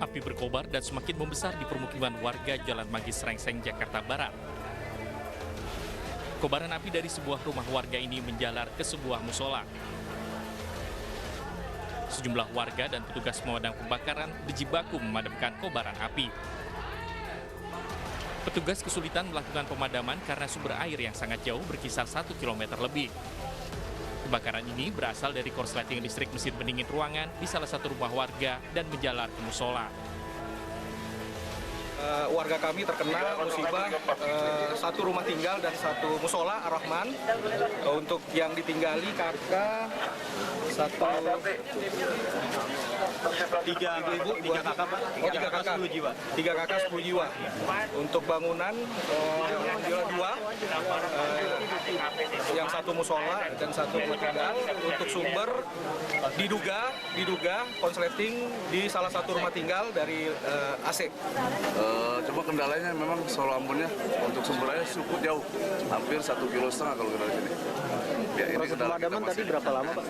Api berkobar dan semakin membesar di permukiman warga Jalan Manggis Srengseng, Jakarta Barat. Kobaran api dari sebuah rumah warga ini menjalar ke sebuah musola. Sejumlah warga dan petugas pemadam kebakaran berjibaku memadamkan kobaran api. Petugas kesulitan melakukan pemadaman karena sumber air yang sangat jauh berkisar 1 km lebih. Kebakaran ini berasal dari korsleting listrik mesin pendingin ruangan di salah satu rumah warga dan menjalar ke musola. Warga kami terkena musibah satu rumah tinggal dan satu musola Ar-Rahman. Untuk yang ditinggali kakak tiga kakak, Pak. Tiga kakak 10 jiwa. Untuk bangunan dua, yang satu musola dan satu rumah tinggal. Untuk sumber diduga konsleting di salah satu rumah tinggal dari AC. Cuma kendalanya memang soal ampunnya untuk sumber air cukup jauh, hampir 1,5 kilo kalau kita sini. Ya, proses pemadaman tadi berapa lama, Pak?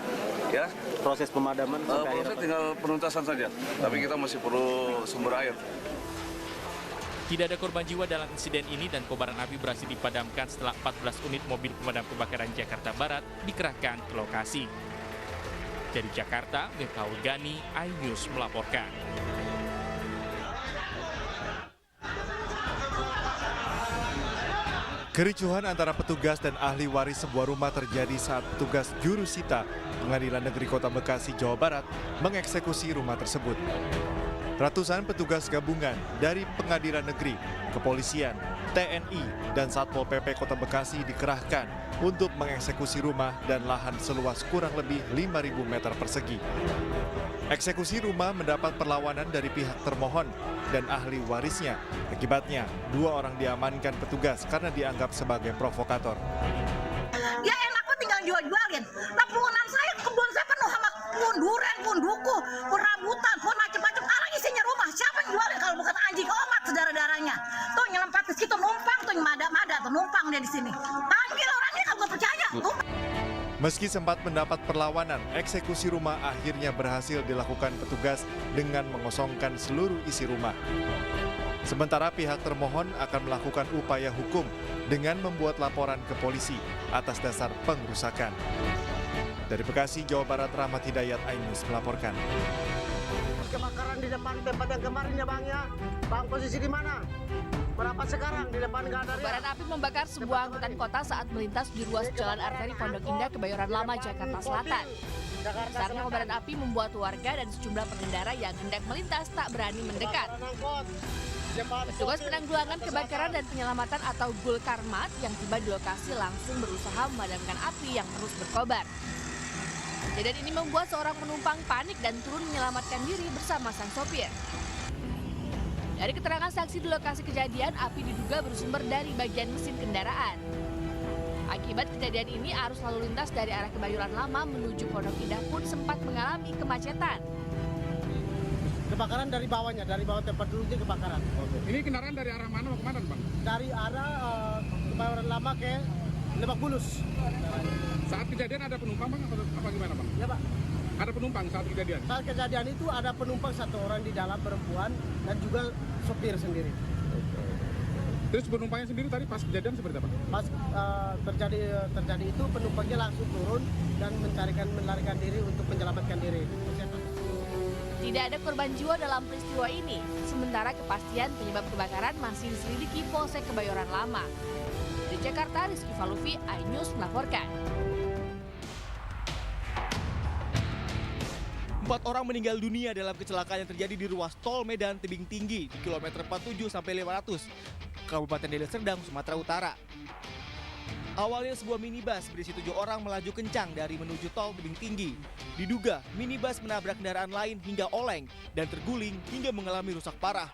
Ya, proses pemadaman sampai proses tinggal penuntasan saja, tapi kita masih perlu sumber air. Tidak ada korban jiwa dalam insiden ini dan kobaran api berhasil dipadamkan setelah 14 unit mobil pemadam kebakaran Jakarta Barat dikerahkan ke lokasi. Dari Jakarta, Miftahul Gani, iNews melaporkan. Kericuhan antara petugas dan ahli waris sebuah rumah terjadi saat petugas jurusita Pengadilan Negeri Kota Bekasi, Jawa Barat mengeksekusi rumah tersebut. Ratusan petugas gabungan dari Pengadilan Negeri, Kepolisian, TNI, dan Satpol PP Kota Bekasi dikerahkan untuk mengeksekusi rumah dan lahan seluas kurang lebih 5.000 meter persegi. Eksekusi rumah mendapat perlawanan dari pihak termohon dan ahli warisnya. Akibatnya, 2 orang diamankan petugas karena dianggap sebagai provokator. Ya enak kok tinggal jual-jualin. Lapungan saya, kebun saya penuh sama pun duren, pun duku, pun rambutan, pun macam-macam. Orang isinya rumah, siapa yang jualin kalau bukan anjing omat saudara-daranya. Tuh nyelempet ke situ numpang, tuh mada-mada tuh numpang dia di sini. Panggil orangnya kalau gue percaya. Meski sempat mendapat perlawanan, eksekusi rumah akhirnya berhasil dilakukan petugas dengan mengosongkan seluruh isi rumah. Sementara pihak termohon akan melakukan upaya hukum dengan membuat laporan ke polisi atas dasar pengrusakan. Dari Bekasi, Jawa Barat, Rahmat Hidayat, iNews melaporkan. Kebakaran di depan tempat yang kemarin ya Bang ya. Bang posisi di mana? Berapa sekarang di depan nggak ada? Kobaran api membakar sebuah angkutan kota saat melintas di ruas Jalan Arteri Pondok Indah, Kebayoran Lama, Jakarta Selatan. Besarnya kobaran api membuat warga dan sejumlah pengendara yang hendak melintas tak berani mendekat. Petugas penanggulangan kebakaran dan penyelamatan atau Gulkarmat yang tiba di lokasi langsung berusaha memadamkan api yang terus berkobar. Kejadian ini membuat seorang penumpang panik dan turun menyelamatkan diri bersama sang sopir. Dari keterangan saksi di lokasi kejadian, api diduga bersumber dari bagian mesin kendaraan. Akibat kejadian ini, arus lalu lintas dari arah Kebayoran Lama menuju Pondok Indah pun sempat mengalami kemacetan. Kebakaran dari bawahnya, dari bawah tempat duduknya kebakaran. Ini kendaraan dari arah mana mau kemana, Bang? Dari arah Kebayoran Lama ke Lebak Bulus. Saat kejadian ada penumpang, Bang, apa gimana, Bang? Ya, Pak. Ada penumpang saat kejadian? Saat kejadian itu ada penumpang 1 orang di dalam, perempuan, dan juga sopir sendiri. Terus penumpangnya sendiri tadi pas kejadian seperti apa? Pas terjadi itu penumpangnya langsung turun dan melarikan diri untuk menyelamatkan diri. Tidak ada korban jiwa dalam peristiwa ini, sementara kepastian penyebab kebakaran masih diselidiki Polsek Kebayoran Lama. Di Jakarta, Rizky Falufi, iNews melaporkan. 4 orang meninggal dunia dalam kecelakaan yang terjadi di ruas tol Medan Tebing Tinggi di kilometer 47 sampai 500, Kabupaten Deli Serdang, Sumatera Utara. Awalnya sebuah minibus berisi 7 orang melaju kencang dari menuju tol Tebing Tinggi. Diduga minibus menabrak kendaraan lain hingga oleng dan terguling hingga mengalami rusak parah.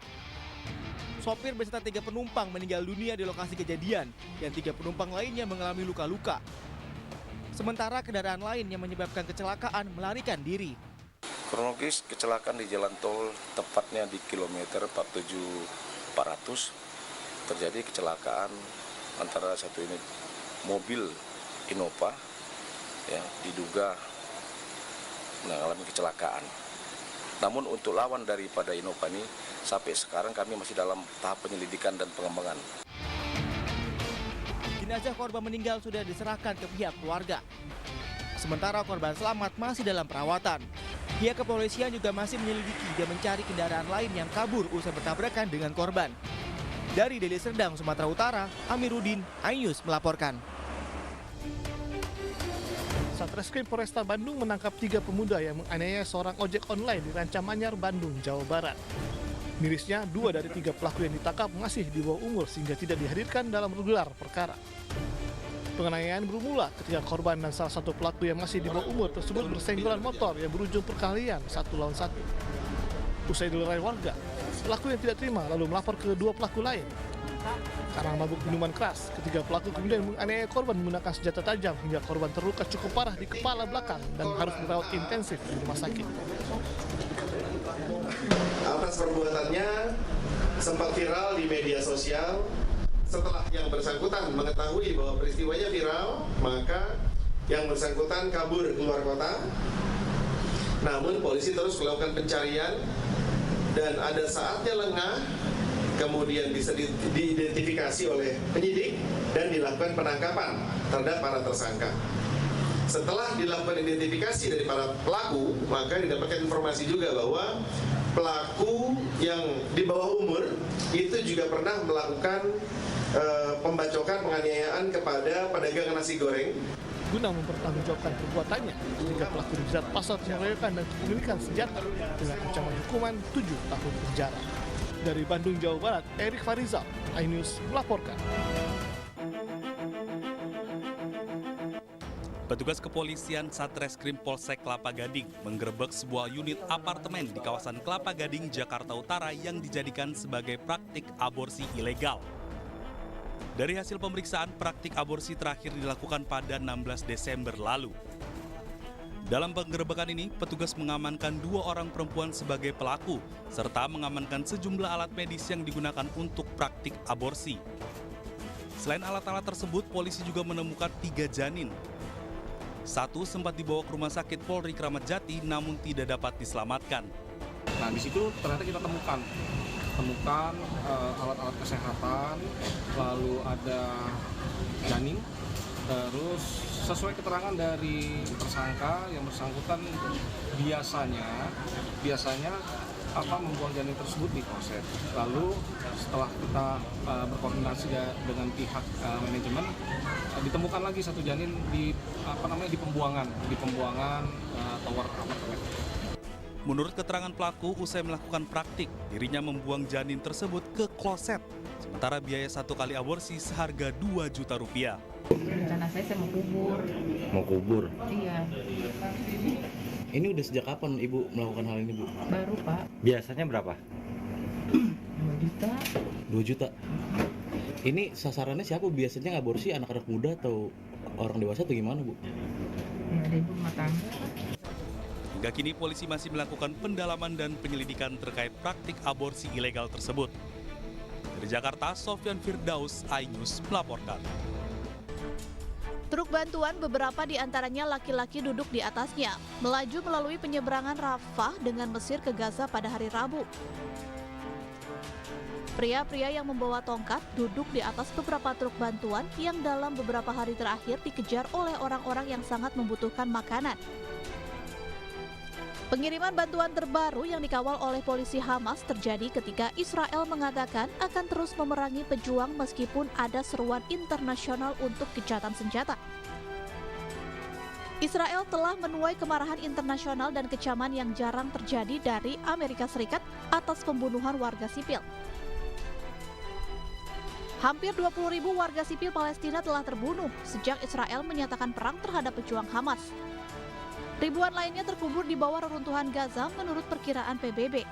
Sopir beserta 3 penumpang meninggal dunia di lokasi kejadian dan 3 penumpang lainnya mengalami luka-luka. Sementara kendaraan lain yang menyebabkan kecelakaan melarikan diri. Kronologis kecelakaan di jalan tol tepatnya di kilometer 47-400 terjadi kecelakaan antara satu unit mobil Innova yang diduga mengalami kecelakaan. Namun untuk lawan daripada Innova ini sampai sekarang kami masih dalam tahap penyelidikan dan pengembangan. Jenazah korban meninggal sudah diserahkan ke pihak keluarga. Sementara korban selamat masih dalam perawatan. Pihak kepolisian juga masih menyelidiki dan mencari kendaraan lain yang kabur usai bertabrakan dengan korban. Dari Deli Serdang, Sumatera Utara, Amiruddin, iNews melaporkan. Satreskrim Polresta Bandung menangkap 3 pemuda yang menganiaya seorang ojek online di Rancam Anyar, Bandung, Jawa Barat. Mirisnya, 2 dari 3 pelaku yang ditangkap masih di bawah umur sehingga tidak dihadirkan dalam gelar perkara. Penganiayaan bermula ketika korban dan salah satu pelaku yang masih di bawah umur tersebut bersenggolan motor yang berujung perkelahian 1 lawan 1. Usai dilerai warga, pelaku yang tidak terima lalu melapor ke 2 pelaku lain. Karena mabuk minuman keras, ketiga pelaku kemudian menganiaya korban menggunakan senjata tajam hingga korban terluka cukup parah di kepala belakang dan harus dirawat intensif di rumah sakit. Atas perbuatannya sempat viral di media sosial. Setelah yang bersangkutan mengetahui bahwa peristiwanya viral, maka yang bersangkutan kabur keluar kota. Namun polisi terus melakukan pencarian dan ada saatnya lengah, kemudian bisa diidentifikasi oleh penyidik dan dilakukan penangkapan terhadap para tersangka. Setelah dilakukan identifikasi dari para pelaku, maka didapatkan informasi juga bahwa pelaku yang di bawah umur itu juga pernah melakukan pembacokan penganiayaan kepada pedagang nasi goreng. Guna mempertanggungjawabkan perbuatannya, 3 pelaku dijerat pasal pengeroyokan dan kepemilikan senjata dengan ancaman hukuman 7 tahun penjara. Dari Bandung, Jawa Barat, Erik Farizal, iNews melaporkan. Petugas kepolisian Satreskrim Polsek Kelapa Gading menggerebek sebuah unit apartemen di kawasan Kelapa Gading, Jakarta Utara yang dijadikan sebagai praktik aborsi ilegal. Dari hasil pemeriksaan, praktik aborsi terakhir dilakukan pada 16 Desember lalu. Dalam penggerebekan ini, petugas mengamankan 2 orang perempuan sebagai pelaku, serta mengamankan sejumlah alat medis yang digunakan untuk praktik aborsi. Selain alat-alat tersebut, polisi juga menemukan 3 janin. 1 sempat dibawa ke rumah sakit Polri Kramat Jati, namun tidak dapat diselamatkan. Nah, di situ ternyata kita temukan alat-alat kesehatan, lalu ada janin, terus sesuai keterangan dari tersangka yang bersangkutan biasanya membuang janin tersebut di kloset. Lalu setelah kita berkoordinasi dengan pihak manajemen, ditemukan lagi 1 janin di pembuangan tower apartemen. Menurut keterangan pelaku, usai melakukan praktik, dirinya membuang janin tersebut ke kloset. Sementara biaya 1 kali aborsi seharga Rp2 juta. Rencana saya mau kubur. Mau kubur? Iya. Ini udah sejak kapan Ibu melakukan hal ini, Bu? Baru, Pak. Biasanya berapa? 2 juta. 2 juta? Ini sasarannya siapa? Biasanya aborsi anak-anak muda atau orang dewasa atau gimana, Bu? Ya, ada ibu rumah tangga. Hingga kini polisi masih melakukan pendalaman dan penyelidikan terkait praktik aborsi ilegal tersebut. Dari Jakarta, Sofyan Firdaus, iNews melaporkan. Truk bantuan, beberapa di antaranya laki-laki duduk di atasnya, melaju melalui penyeberangan Rafah dengan Mesir ke Gaza pada hari Rabu. Pria-pria yang membawa tongkat duduk di atas beberapa truk bantuan yang dalam beberapa hari terakhir dikejar oleh orang-orang yang sangat membutuhkan makanan. Pengiriman bantuan terbaru yang dikawal oleh polisi Hamas terjadi ketika Israel mengatakan akan terus memerangi pejuang meskipun ada seruan internasional untuk gencatan senjata. Israel telah menuai kemarahan internasional dan kecaman yang jarang terjadi dari Amerika Serikat atas pembunuhan warga sipil. Hampir 20.000 warga sipil Palestina telah terbunuh sejak Israel menyatakan perang terhadap pejuang Hamas. Ribuan lainnya terkubur di bawah reruntuhan Gaza menurut perkiraan PBB.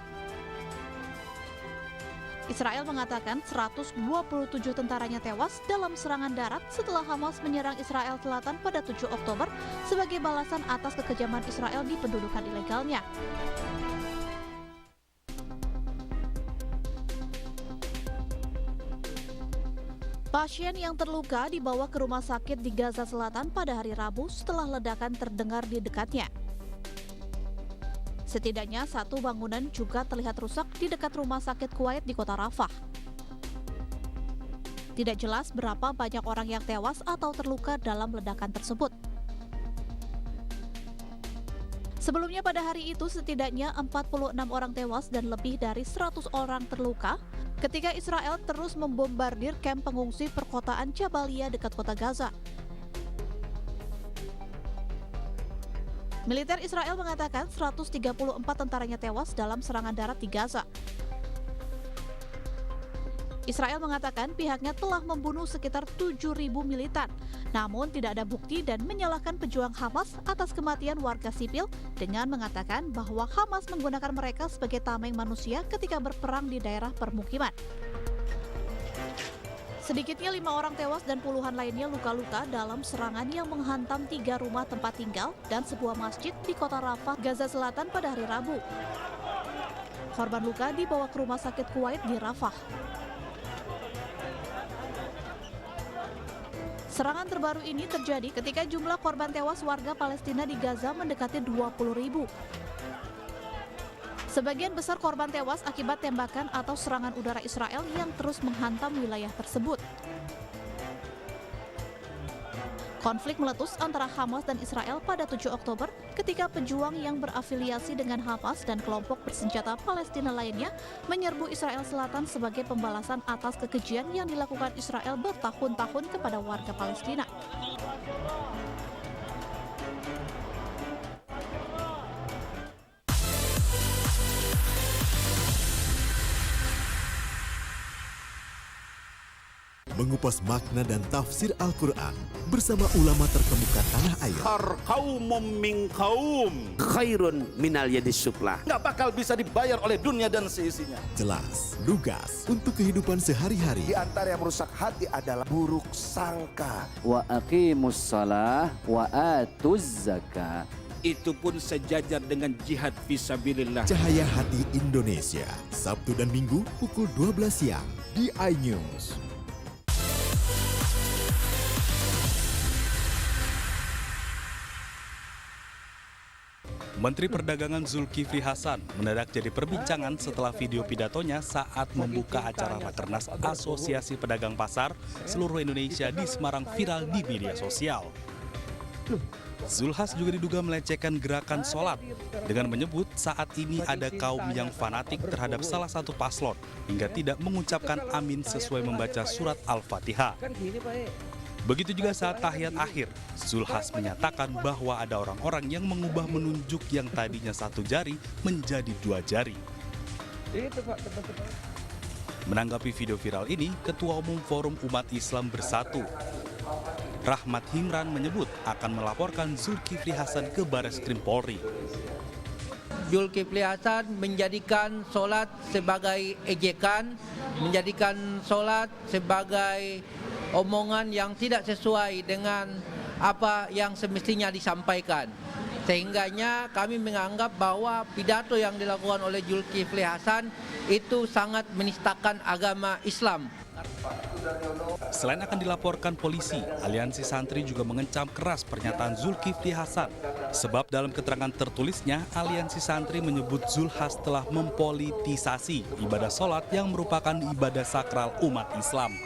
Israel mengatakan 127 tentaranya tewas dalam serangan darat setelah Hamas menyerang Israel Selatan pada 7 Oktober sebagai balasan atas kekejaman Israel di pendudukan ilegalnya. Pasien yang terluka dibawa ke rumah sakit di Gaza Selatan pada hari Rabu setelah ledakan terdengar di dekatnya. Setidaknya satu bangunan juga terlihat rusak di dekat rumah sakit Kuwait di kota Rafah. Tidak jelas berapa banyak orang yang tewas atau terluka dalam ledakan tersebut. Sebelumnya pada hari itu setidaknya 46 orang tewas dan lebih dari 100 orang terluka ketika Israel terus membombardir kamp pengungsi perkotaan Jabalia dekat kota Gaza. Militer Israel mengatakan 134 tentaranya tewas dalam serangan darat di Gaza. Israel mengatakan pihaknya telah membunuh sekitar 7.000 militan, namun tidak ada bukti dan menyalahkan pejuang Hamas atas kematian warga sipil dengan mengatakan bahwa Hamas menggunakan mereka sebagai tameng manusia ketika berperang di daerah permukiman. Sedikitnya 5 orang tewas dan puluhan lainnya luka-luka dalam serangan yang menghantam 3 rumah tempat tinggal dan sebuah masjid di kota Rafah, Gaza Selatan pada hari Rabu. Korban luka dibawa ke rumah sakit Kuwait di Rafah. Serangan terbaru ini terjadi ketika jumlah korban tewas warga Palestina di Gaza mendekati 20.000. Sebagian besar korban tewas akibat tembakan atau serangan udara Israel yang terus menghantam wilayah tersebut. Konflik meletus antara Hamas dan Israel pada 7 Oktober ketika pejuang yang berafiliasi dengan Hamas dan kelompok bersenjata Palestina lainnya menyerbu Israel Selatan sebagai pembalasan atas kekejian yang dilakukan Israel bertahun-tahun kepada warga Palestina. Mengupas makna dan tafsir Al-Quran bersama ulama terkemuka tanah air. Qaumum min qaum khairun minal yadis suflah. Nggak bakal bisa dibayar oleh dunia dan seisinya. Jelas, lugas untuk kehidupan sehari-hari. Di antara yang merusak hati adalah buruk sangka. Wa aqimus shalah wa atuz zakah. Itu pun sejajar dengan jihad fisabilillah. Cahaya Hati Indonesia, Sabtu dan Minggu pukul 12 siang di iNews. Menteri Perdagangan Zulkifli Hasan mendadak jadi perbincangan setelah video pidatonya saat membuka acara Rakernas Asosiasi Pedagang Pasar seluruh Indonesia di Semarang viral di media sosial. Zulhas juga diduga melecehkan gerakan sholat dengan menyebut saat ini ada kaum yang fanatik terhadap salah satu paslon hingga tidak mengucapkan amin sesuai membaca surat Al-Fatihah. Begitu juga saat tahiyat akhir, Zulhas menyatakan bahwa ada orang-orang yang mengubah menunjuk yang tadinya 1 jari menjadi 2 jari. Menanggapi video viral ini, Ketua Umum Forum Umat Islam Bersatu, Rahmat Himran menyebut akan melaporkan Zulkifli Hasan ke Bareskrim Polri. Zulkifli Hasan menjadikan sholat sebagai ejekan, menjadikan sholat sebagai omongan yang tidak sesuai dengan apa yang semestinya disampaikan. Sehingganya kami menganggap bahwa pidato yang dilakukan oleh Zulkifli Hasan itu sangat menistakan agama Islam. Selain akan dilaporkan polisi, Aliansi Santri juga mengecam keras pernyataan Zulkifli Hasan. Sebab dalam keterangan tertulisnya, Aliansi Santri menyebut Zulhas telah mempolitisasi ibadah sholat yang merupakan ibadah sakral umat Islam.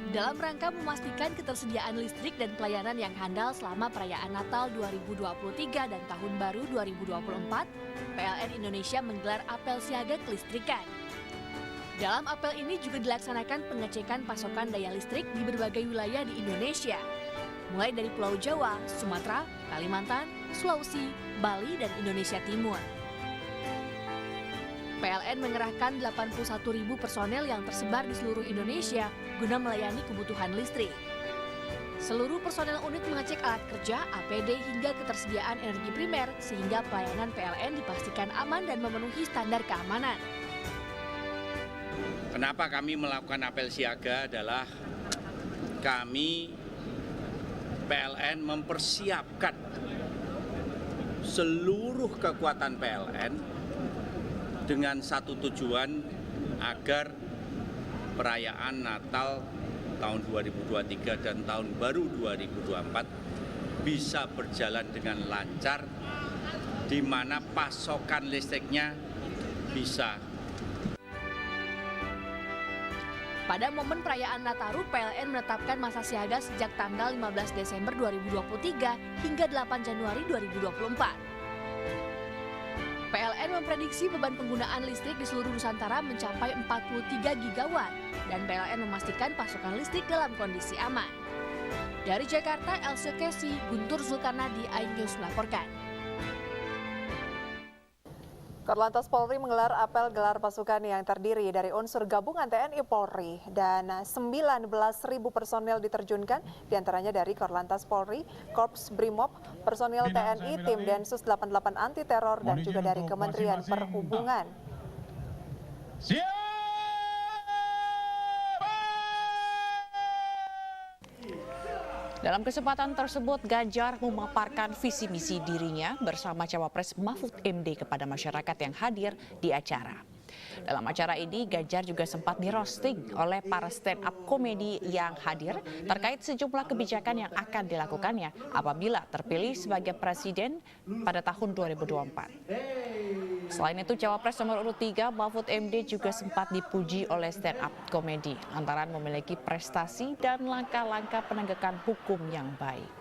Dalam rangka memastikan ketersediaan listrik dan pelayanan yang handal selama perayaan Natal 2023 dan Tahun Baru 2024, PLN Indonesia menggelar apel siaga kelistrikan. Dalam apel ini juga dilaksanakan pengecekan pasokan daya listrik di berbagai wilayah di Indonesia, mulai dari Pulau Jawa, Sumatera, Kalimantan, Sulawesi, Bali, dan Indonesia Timur. PLN mengerahkan 81.000 personel yang tersebar di seluruh Indonesia guna melayani kebutuhan listrik. Seluruh personel unit mengecek alat kerja, APD, hingga ketersediaan energi primer sehingga pelayanan PLN dipastikan aman dan memenuhi standar keamanan. Kenapa kami melakukan apel siaga adalah kami PLN mempersiapkan seluruh kekuatan PLN dengan satu tujuan agar perayaan Natal tahun 2023 dan tahun baru 2024 bisa berjalan dengan lancar, di mana pasokan listriknya bisa. Pada momen perayaan Nataru, PLN menetapkan masa siaga sejak tanggal 15 Desember 2023 hingga 8 Januari 2024. PLN memprediksi beban penggunaan listrik di seluruh Nusantara mencapai 43 gigawatt dan PLN memastikan pasokan listrik dalam kondisi aman. Dari Jakarta, Elsie Kesi, Guntur Zulkarnadi, iNews melaporkan. Korlantas Polri menggelar apel gelar pasukan yang terdiri dari unsur gabungan TNI Polri dan 19.000 personel diterjunkan, diantaranya dari Korlantas Polri, Korps Brimob, personil TNI, tim Densus 88 anti teror dan juga dari Kementerian Perhubungan. Dalam kesempatan tersebut, Ganjar memaparkan visi misi dirinya bersama Cawapres Mahfud MD kepada masyarakat yang hadir di acara. Dalam acara ini, Ganjar juga sempat di-roasting oleh para stand-up komedi yang hadir terkait sejumlah kebijakan yang akan dilakukannya apabila terpilih sebagai presiden pada tahun 2024. Selain itu, Cawapres nomor urut 3 Mahfud MD juga sempat dipuji oleh stand-up komedi lantaran memiliki prestasi dan langkah-langkah penegakan hukum yang baik.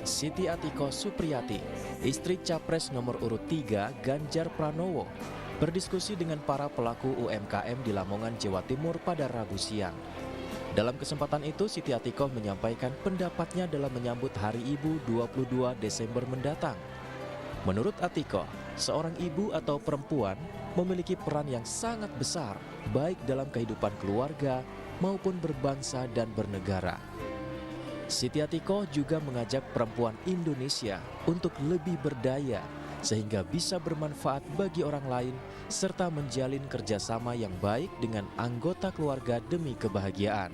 Siti Atiko Supriyati, istri Capres nomor urut 3 Ganjar Pranowo, berdiskusi dengan para pelaku UMKM di Lamongan, Jawa Timur pada Rabu siang. Dalam kesempatan itu, Siti Atikoh menyampaikan pendapatnya dalam menyambut Hari Ibu 22 Desember mendatang. Menurut Atikoh, seorang ibu atau perempuan memiliki peran yang sangat besar, baik dalam kehidupan keluarga maupun berbangsa dan bernegara. Siti Atikoh juga mengajak perempuan Indonesia untuk lebih berdaya, sehingga bisa bermanfaat bagi orang lain, serta menjalin kerjasama yang baik dengan anggota keluarga demi kebahagiaan.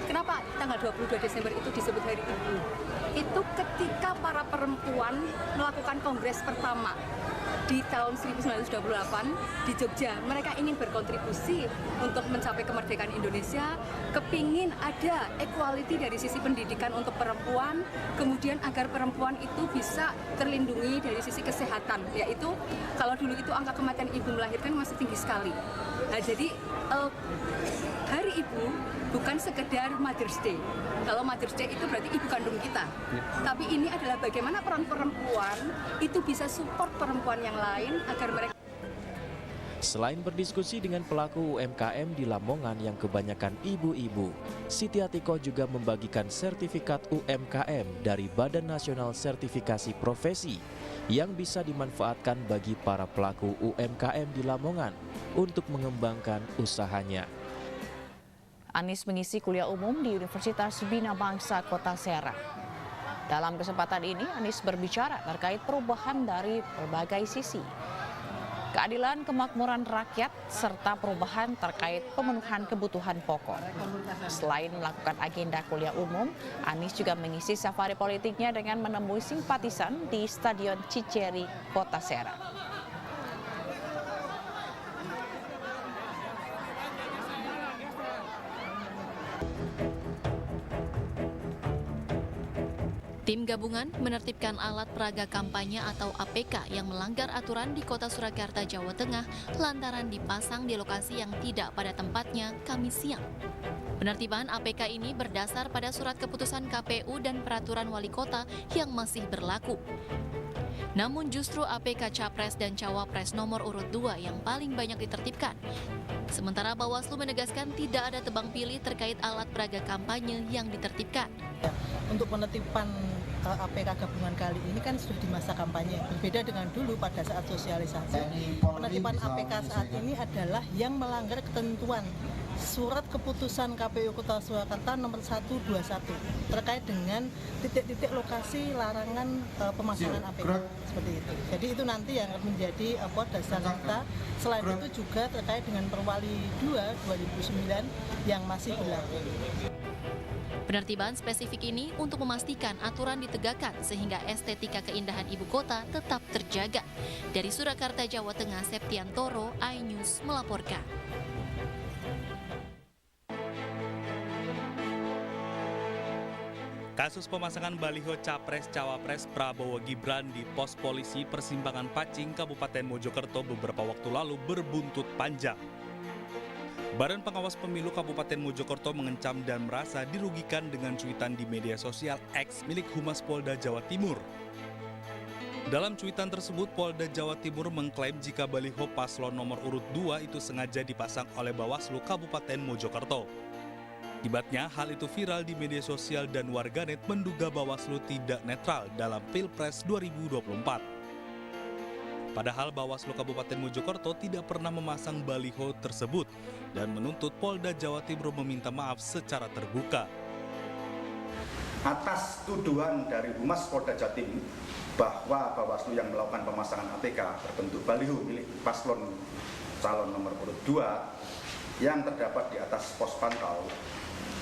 Kenapa tanggal 22 Desember itu disebut Hari Ibu? Itu ketika para perempuan melakukan kongres pertama di tahun 1928 di Jogja. Mereka ingin berkontribusi untuk mencapai kemerdekaan Indonesia, kepingin ada equality dari sisi pendidikan untuk perempuan, kemudian agar perempuan itu bisa terlindungi dari sisi kesehatan, yaitu kalau dulu itu angka kematian ibu melahirkan masih tinggi sekali. Nah, jadi Hari Ibu bukan sekedar Mother's Day. Kalau Mother's Day itu berarti ibu kandung kita. Tapi ini adalah bagaimana peran perempuan itu bisa support perempuan yang lain agar mereka. Selain berdiskusi dengan pelaku UMKM di Lamongan yang kebanyakan ibu-ibu, Siti Atikoh juga membagikan sertifikat UMKM dari Badan Nasional Sertifikasi Profesi yang bisa dimanfaatkan bagi para pelaku UMKM di Lamongan untuk mengembangkan usahanya. Anies mengisi kuliah umum di Universitas Bina Bangsa Kota Serang. Dalam kesempatan ini, Anies berbicara terkait perubahan dari berbagai sisi. Keadilan, kemakmuran rakyat, serta perubahan terkait pemenuhan kebutuhan pokok. Selain melakukan agenda kuliah umum, Anies juga mengisi safari politiknya dengan menemui simpatisan di Stadion Ciceri, Kota Serang. Tim gabungan menertibkan alat peraga kampanye atau APK yang melanggar aturan di Kota Surakarta, Jawa Tengah lantaran dipasang di lokasi yang tidak pada tempatnya Kamis siang. Penertiban APK ini berdasar pada surat keputusan KPU dan peraturan wali kota yang masih berlaku. Namun justru APK Capres dan Cawapres nomor urut 2 yang paling banyak ditertibkan. Sementara Bawaslu menegaskan tidak ada tebang pilih terkait alat peraga kampanye yang ditertibkan. Untuk penertiban APK gabungan kali ini kan sudah di masa kampanye, berbeda dengan dulu pada saat sosialisasi. Penertiban APK saat ini adalah yang melanggar ketentuan surat keputusan KPU Kota Surakarta nomor 121 terkait dengan titik-titik lokasi larangan pemasangan APK seperti itu. Jadi itu nanti yang menjadi dasar kita. Selain itu juga terkait dengan Perwali 2 2009 yang masih berlaku. Penertiban spesifik ini untuk memastikan aturan ditegakkan sehingga estetika keindahan ibu kota tetap terjaga. Dari Surakarta, Jawa Tengah, Septiantoro, iNews melaporkan. Kasus pemasangan baliho Capres-Cawapres Prabowo Gibran di pos polisi Persimpangan Pacing, Kabupaten Mojokerto beberapa waktu lalu berbuntut panjang. Badan Pengawas Pemilu Kabupaten Mojokerto mengecam dan merasa dirugikan dengan cuitan di media sosial X milik Humas Polda Jawa Timur. Dalam cuitan tersebut, Polda Jawa Timur mengklaim jika baliho paslon nomor urut 2 itu sengaja dipasang oleh Bawaslu Kabupaten Mojokerto. Akibatnya, hal itu viral di media sosial dan warganet menduga Bawaslu tidak netral dalam Pilpres 2024. Padahal Bawaslu Kabupaten Mojokerto tidak pernah memasang baliho tersebut dan menuntut Polda Jawa Timur meminta maaf secara terbuka. Atas tuduhan dari Humas Polda Jawa Timur bahwa Bawaslu yang melakukan pemasangan APK berbentuk baliho milik paslon calon nomor urut 2 yang terdapat di atas pos pantau,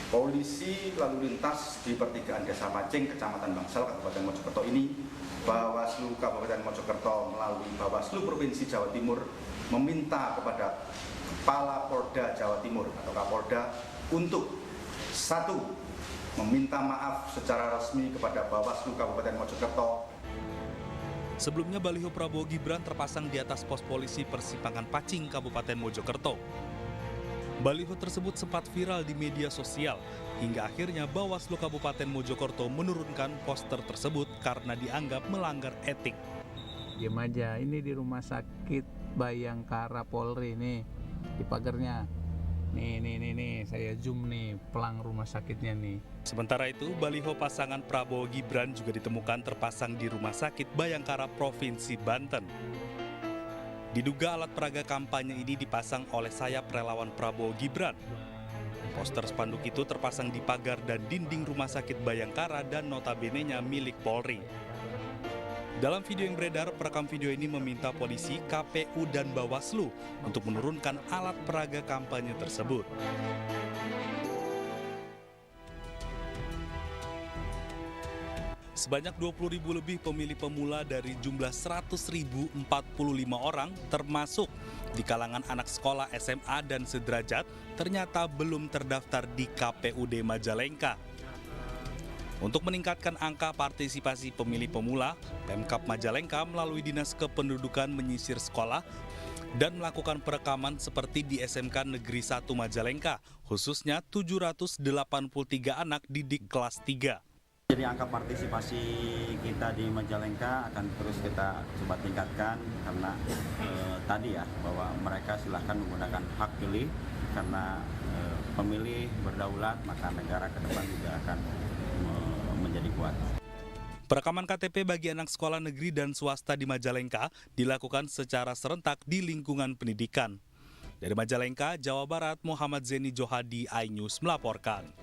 polisi lalu lintas di pertigaan Desa Pacing, Kecamatan Bangsal, Kabupaten Mojokerto ini, Bawaslu Kabupaten Mojokerto melalui Bawaslu Provinsi Jawa Timur meminta kepada Kepala Polda Jawa Timur atau Kapolda untuk 1. Meminta maaf secara resmi kepada Bawaslu Kabupaten Mojokerto. Sebelumnya baliho Prabowo Gibran terpasang di atas pos polisi Persimpangan Pacing, Kabupaten Mojokerto. Baliho tersebut sempat viral di media sosial, hingga akhirnya Bawaslu Kabupaten Mojokerto menurunkan poster tersebut karena dianggap melanggar etik. Diam aja, ini di Rumah Sakit Bayangkara Polri nih, di pagarnya. Nih, saya zoom nih, pelang rumah sakitnya nih. Sementara itu, baliho pasangan Prabowo Gibran juga ditemukan terpasang di Rumah Sakit Bayangkara Provinsi Banten. Diduga alat peraga kampanye ini dipasang oleh sayap relawan Prabowo Gibran. Poster spanduk itu terpasang di pagar dan dinding Rumah Sakit Bayangkara dan notabene-nya milik Polri. Dalam video yang beredar, perekam video ini meminta polisi, KPU, dan Bawaslu untuk menurunkan alat peraga kampanye tersebut. Sebanyak 20.000 lebih pemilih pemula dari jumlah 100.045 orang, termasuk di kalangan anak sekolah SMA dan sederajat, ternyata belum terdaftar di KPUD Majalengka. Untuk meningkatkan angka partisipasi pemilih pemula, Pemkab Majalengka melalui Dinas Kependudukan menyisir sekolah dan melakukan perekaman seperti di SMK Negeri 1 Majalengka, khususnya 783 anak didik kelas 3. Jadi angka partisipasi kita di Majalengka akan terus kita coba tingkatkan karena tadi ya bahwa mereka silahkan menggunakan hak pilih karena pemilih berdaulat maka negara ke depan juga akan menjadi kuat. Perekaman KTP bagi anak sekolah negeri dan swasta di Majalengka dilakukan secara serentak di lingkungan pendidikan. Dari Majalengka, Jawa Barat, Muhammad Zeni Johadi, iNews melaporkan.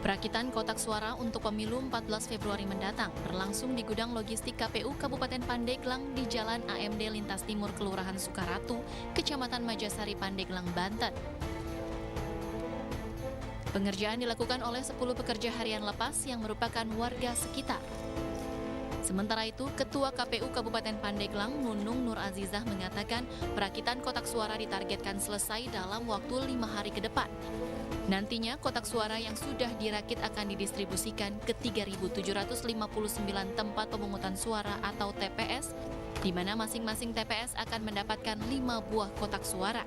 Perakitan kotak suara untuk pemilu 14 Februari mendatang berlangsung di gudang logistik KPU Kabupaten Pandeglang di Jalan AMD Lintas Timur Kelurahan Sukaratu, Kecamatan Majasari, Pandeglang, Banten. Pengerjaan dilakukan oleh 10 pekerja harian lepas yang merupakan warga sekitar. Sementara itu, Ketua KPU Kabupaten Pandeglang, Nunung Nur Azizah mengatakan perakitan kotak suara ditargetkan selesai dalam waktu 5 hari ke depan. Nantinya, kotak suara yang sudah dirakit akan didistribusikan ke 3.759 tempat pemungutan suara atau TPS, di mana masing-masing TPS akan mendapatkan 5 buah kotak suara.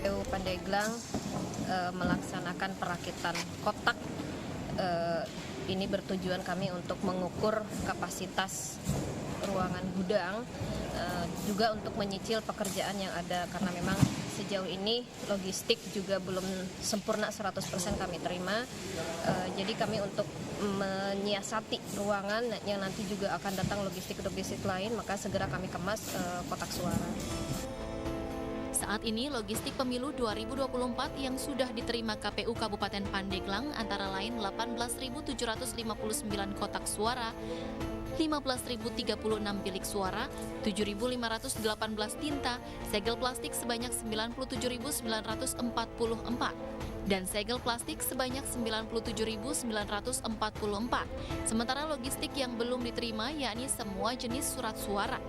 KPU Pandeglang melaksanakan perakitan kotak. Ini bertujuan kami untuk mengukur kapasitas ruangan gudang, juga untuk menyicil pekerjaan yang ada karena memang sejauh ini logistik juga belum sempurna 100% kami terima. Jadi kami untuk menyiasati ruangan yang nanti juga akan datang logistik-logistik lain, maka segera kami kemas kotak suara. Saat ini logistik pemilu 2024 yang sudah diterima KPU Kabupaten Pandeglang antara lain 18.759 kotak suara, 15.036 bilik suara, 7.518 tinta, segel plastik sebanyak 97.944, dan segel plastik sebanyak 97.944. Sementara logistik yang belum diterima yakni semua jenis surat suara.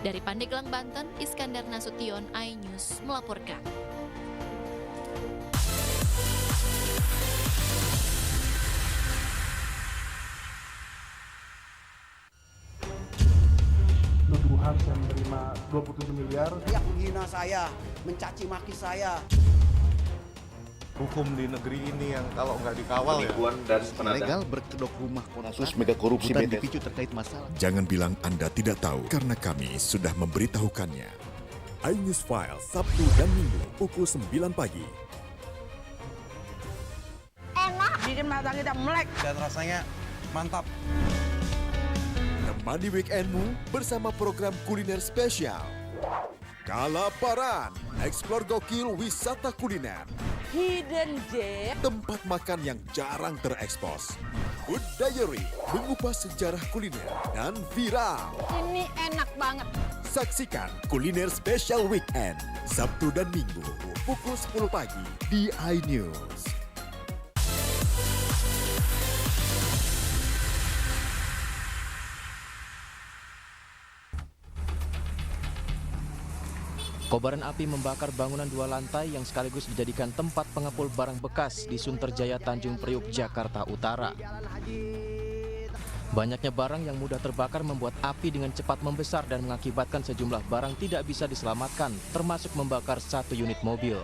Dari Pandeglang, Banten, Iskandar Nasution, iNews melaporkan. Nuduhan saya menerima 27 miliar. Yang menghina saya, mencaci maki saya. Hukum di negeri ini yang kalau nggak dikawal Legal berkedok rumah kasus mega korupsi dipicu terkait masalah. Jangan bilang Anda tidak tahu karena kami sudah memberitahukannya. iNews File Sabtu dan Minggu pukul 9 pagi. Enak, bikin mata kita melek dan rasanya mantap. Temani weekendmu bersama program kuliner spesial. Kalaparan, eksplor gokil wisata kuliner. Hidden Gem, tempat makan yang jarang terekspos. Food Diary, mengupas sejarah kuliner dan viral. ini enak banget. Saksikan kuliner spesial weekend, Sabtu dan Minggu, pukul 10 pagi di iNews. Kobaran api membakar bangunan 2 lantai yang sekaligus dijadikan tempat pengepul barang bekas di Sunterjaya, Tanjung Priuk, Jakarta Utara. Banyaknya barang yang mudah terbakar membuat api dengan cepat membesar dan mengakibatkan sejumlah barang tidak bisa diselamatkan, termasuk membakar 1 unit mobil.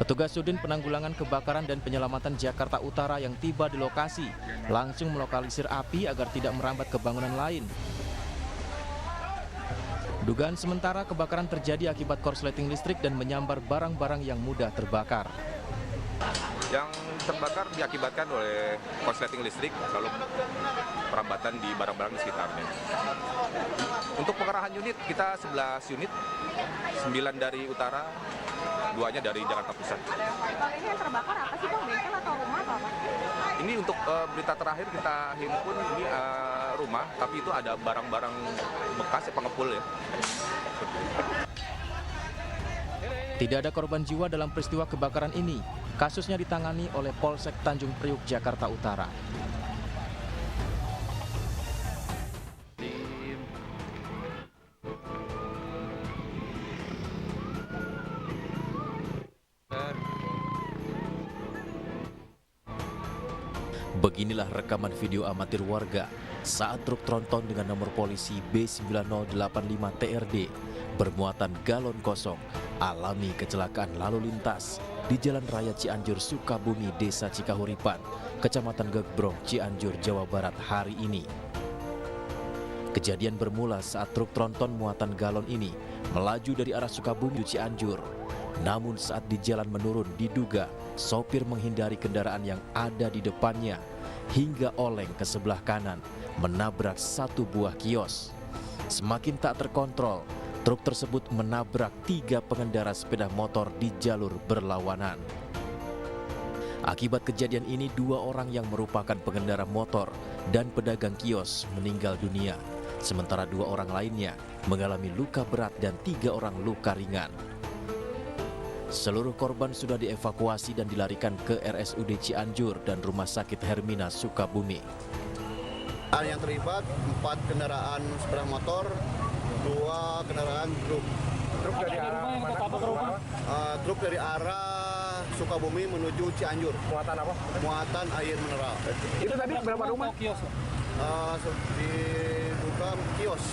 Petugas Sudin Penanggulangan Kebakaran dan Penyelamatan Jakarta Utara yang tiba di lokasi langsung melokalisir api agar tidak merambat ke bangunan lain. Dugaan sementara kebakaran terjadi akibat korsleting listrik dan menyambar barang-barang yang mudah terbakar. Yang terbakar diakibatkan oleh korsleting listrik, lalu perambatan di barang-barang di sekitarnya. Untuk pengerahan unit, kita 11 unit, 9 dari utara, 2-nya dari Jakarta Pusat. Ini yang terbakar apa sih Bang? Bengkel atau rumah atau apa? Ini untuk berita terakhir kita himpun, ini rumah, tapi itu ada barang-barang bekas pengepul ya. Tidak ada korban jiwa dalam peristiwa kebakaran ini. Kasusnya ditangani oleh Polsek Tanjung Priuk, Jakarta Utara. Beginilah rekaman video amatir warga saat truk tronton dengan nomor polisi B9085TRD bermuatan galon kosong alami kecelakaan lalu lintas di Jalan Raya Cianjur, Sukabumi, Desa Cikahuripan, Kecamatan Gebrong, Cianjur, Jawa Barat hari ini. Kejadian bermula saat truk tronton muatan galon ini melaju dari arah Sukabumi menuju Cianjur. Namun saat di jalan menurun diduga sopir menghindari kendaraan yang ada di depannya hingga oleng ke sebelah kanan menabrak 1 buah kios. Semakin tak terkontrol, truk tersebut menabrak 3 pengendara sepeda motor di jalur berlawanan. Akibat kejadian ini 2 orang yang merupakan pengendara motor dan pedagang kios meninggal dunia, sementara 2 orang lainnya mengalami luka berat dan 3 orang luka ringan. Seluruh korban sudah dievakuasi dan dilarikan ke RSUD Cianjur dan Rumah Sakit Hermina Sukabumi. Yang terlibat 4 kendaraan sepeda motor, 2 kendaraan truk. Truk dari arah mana? Truk dari arah Sukabumi menuju Cianjur. Muatan apa? Muatan air mineral. Itu tadi berapa rumah? Kios. Dibuka kios.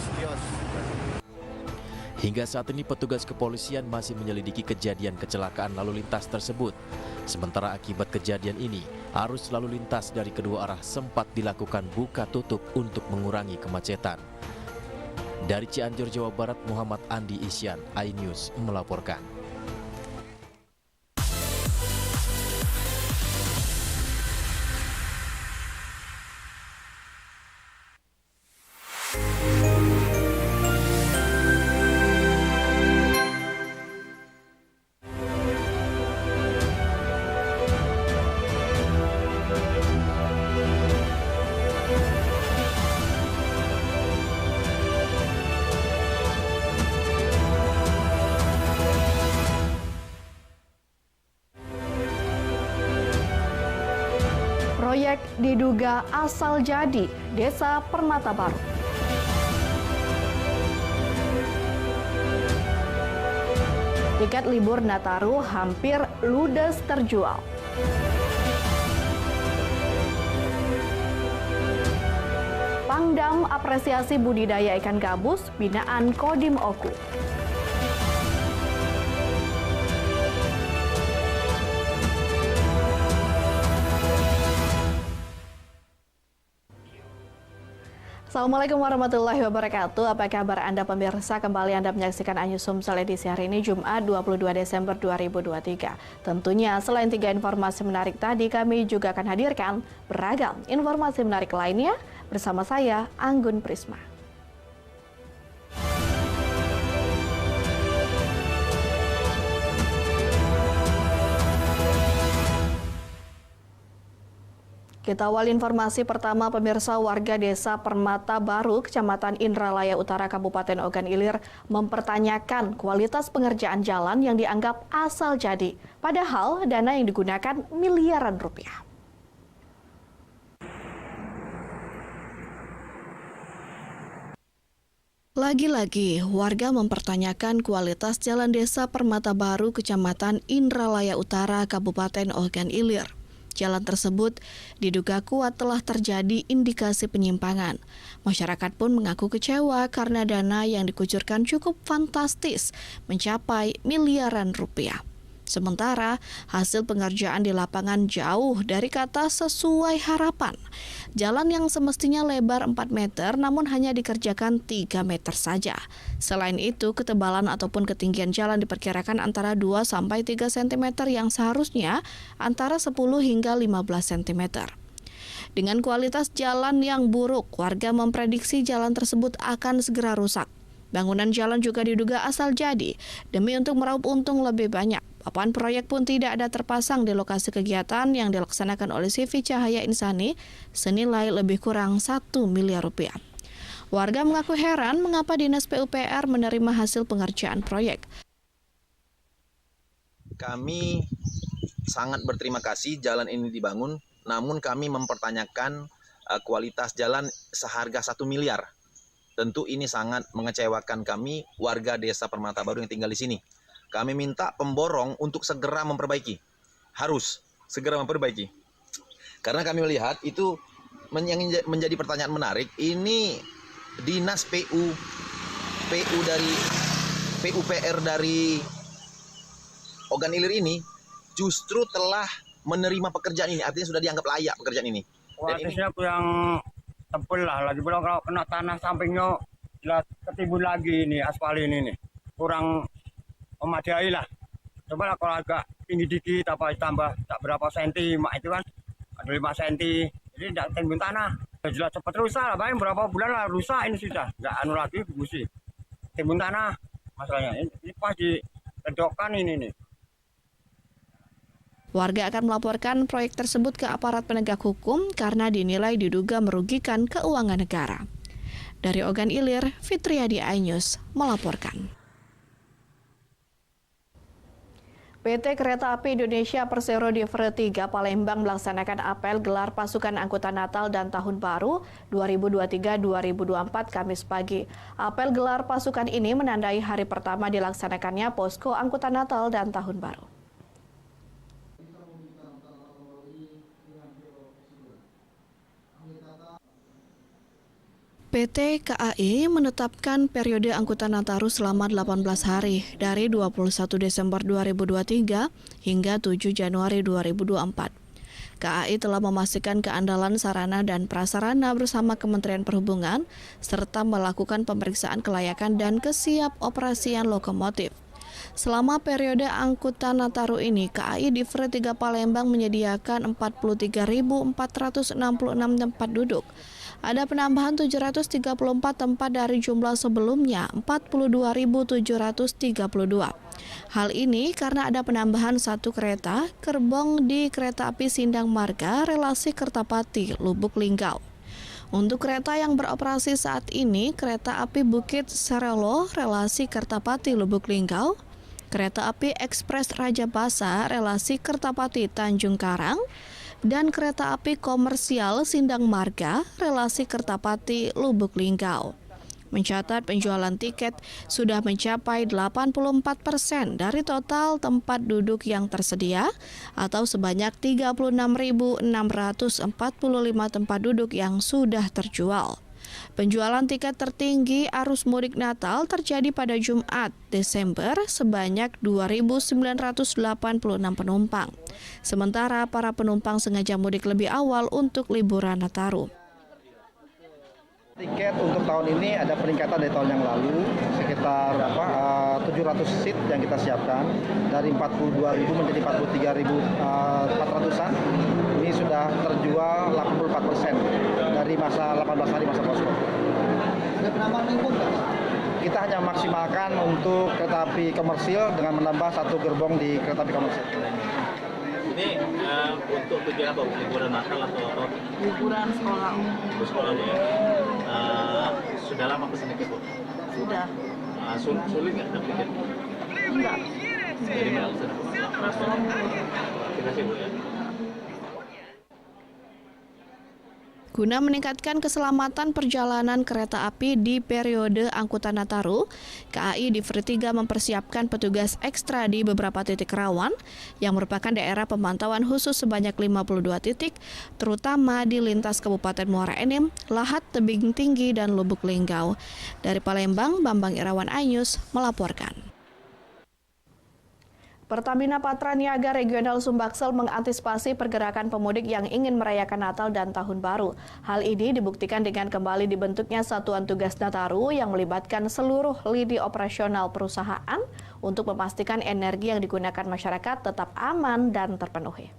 Hingga saat ini petugas kepolisian masih menyelidiki kejadian kecelakaan lalu lintas tersebut. Sementara akibat kejadian ini, arus lalu lintas dari kedua arah sempat dilakukan buka tutup untuk mengurangi kemacetan. Dari Cianjur, Jawa Barat, Muhammad Andi Isyan, iNews melaporkan. diduga asal jadi Desa Permata Baru. Tiket libur Nataru hampir ludes terjual. Pangdam apresiasi budidaya ikan gabus binaan Kodim Oku. Assalamualaikum warahmatullahi wabarakatuh. Apa kabar Anda pemirsa? Kembali Anda menyaksikan Anyus Sumsel edisi hari ini Jumat 22 Desember 2023. Tentunya selain 3 informasi menarik tadi, kami juga akan hadirkan beragam informasi menarik lainnya bersama saya, Anggun Prisma. Kita awal informasi pertama, pemirsa. Warga Desa Permata Baru, Kecamatan Indralaya Utara, Kabupaten Ogan Ilir mempertanyakan kualitas pengerjaan jalan yang dianggap asal jadi. Padahal dana yang digunakan miliaran rupiah. Lagi-lagi, warga mempertanyakan kualitas jalan Desa Permata Baru, Kecamatan Indralaya Utara, Kabupaten Ogan Ilir. Jalan tersebut diduga kuat telah terjadi indikasi penyimpangan. Masyarakat pun mengaku kecewa karena dana yang dikucurkan cukup fantastis, mencapai miliaran rupiah. Sementara hasil pengerjaan di lapangan jauh dari kata sesuai harapan. Jalan yang semestinya lebar 4 meter namun hanya dikerjakan 3 meter saja. Selain itu, ketebalan ataupun ketinggian jalan diperkirakan antara 2-3 cm yang seharusnya antara 10 hingga 15 cm. Dengan kualitas jalan yang buruk, warga memprediksi jalan tersebut akan segera rusak. Bangunan jalan juga diduga asal jadi demi untuk meraup untung lebih banyak. Papan proyek pun tidak ada terpasang di lokasi kegiatan yang dilaksanakan oleh CV Cahaya Insani senilai lebih kurang 1 miliar rupiah. Warga mengaku heran mengapa Dinas PUPR menerima hasil pengerjaan proyek. Kami sangat berterima kasih jalan ini dibangun, namun kami mempertanyakan kualitas jalan seharga 1 miliar. Tentu ini sangat mengecewakan kami, warga Desa Permata Baru yang tinggal di sini. Kami minta pemborong untuk segera memperbaiki. Harus segera memperbaiki. Karena kami melihat itu yang menjadi pertanyaan menarik, ini Dinas PUPR dari Ogan Ilir ini justru telah menerima pekerjaan ini. Artinya sudah dianggap layak pekerjaan ini. Kualitasnya kurang tebel lah. Lagi pula kalau kena tanah sampingnya ketimbun lagi ini aspal ini nih. Kurang memadai lah. Coba lah kalau agak tinggi dikit apa tambah tak berapa senti, mak itu kan ada 5 senti. Jadi tidak timbun tanah. Jelas cepat rusak lah, bayang berapa bulan lah rusak ini sudah. Nggak anu lagi gusi. Timbun tanah masalahnya. Ini pas di ledokan ini nih. Warga akan melaporkan proyek tersebut ke aparat penegak hukum karena dinilai diduga merugikan keuangan negara. Dari Ogan Ilir, Fitriadi Ainus melaporkan. PT Kereta Api Indonesia Persero Divre 3 Palembang melaksanakan apel gelar pasukan angkutan Natal dan Tahun Baru 2023-2024 Kamis pagi. Apel gelar pasukan ini menandai hari pertama dilaksanakannya posko angkutan Natal dan Tahun Baru. PT KAI menetapkan periode angkutan Nataru selama 18 hari dari 21 Desember 2023 hingga 7 Januari 2024. KAI telah memastikan keandalan sarana dan prasarana bersama Kementerian Perhubungan serta melakukan pemeriksaan kelayakan dan kesiapoperasian lokomotif. Selama periode angkutan Nataru ini, KAI Divre 3 Palembang menyediakan 43.466 tempat duduk. Ada penambahan 734 tempat dari jumlah sebelumnya 42.732. Hal ini karena ada penambahan 1 kereta gerbong di Kereta Api Sindang Marga relasi Kertapati, Lubuk Linggau. Untuk kereta yang beroperasi saat ini, Kereta Api Bukit Serelo relasi Kertapati, Lubuk Linggau, Kereta Api Ekspres Raja Basa relasi Kertapati, Tanjung Karang, dan kereta api komersial Sindang Marga, relasi Kertapati, Lubuk Linggau. Mencatat penjualan tiket sudah mencapai 84% dari total tempat duduk yang tersedia atau sebanyak 36.645 tempat duduk yang sudah terjual. Penjualan tiket tertinggi arus mudik Natal terjadi pada Jumat, Desember sebanyak 2.986 penumpang. Sementara para penumpang sengaja mudik lebih awal untuk liburan Nataru. Tiket untuk tahun ini ada peningkatan dari tahun yang lalu, sekitar 700 seat yang kita siapkan, dari 42.000 menjadi 43.400-an. Ini sudah terjual 84% dari masa 18 hari masa posko. Ada penambahan lingkup nggak? Kita hanya maksimalkan untuk kereta api komersil dengan menambah 1 gerbong di kereta api komersil. Ini untuk tujuan apa? Liburan Natal atau Liburan sekolah. Sekolah ya. Sudah lama pesen tiket, Bu? Sudah. Sulit nggak dapat tiket? Enggak. Dari mana pesan? Terima kasih, Bu ya. Guna meningkatkan keselamatan perjalanan kereta api di periode angkutan Nataru, KAI Divri 3 mempersiapkan petugas ekstra di beberapa titik rawan yang merupakan daerah pemantauan khusus sebanyak 52 titik, terutama di lintas Kabupaten Muara Enim, Lahat, Tebing Tinggi, dan Lubuk Linggau. Dari Palembang, Bambang Irawan Anyus melaporkan. Pertamina Patra Niaga Regional Sumbaksel mengantisipasi pergerakan pemudik yang ingin merayakan Natal dan Tahun Baru. Hal ini dibuktikan dengan kembali dibentuknya Satuan Tugas Nataru yang melibatkan seluruh lini operasional perusahaan untuk memastikan energi yang digunakan masyarakat tetap aman dan terpenuhi.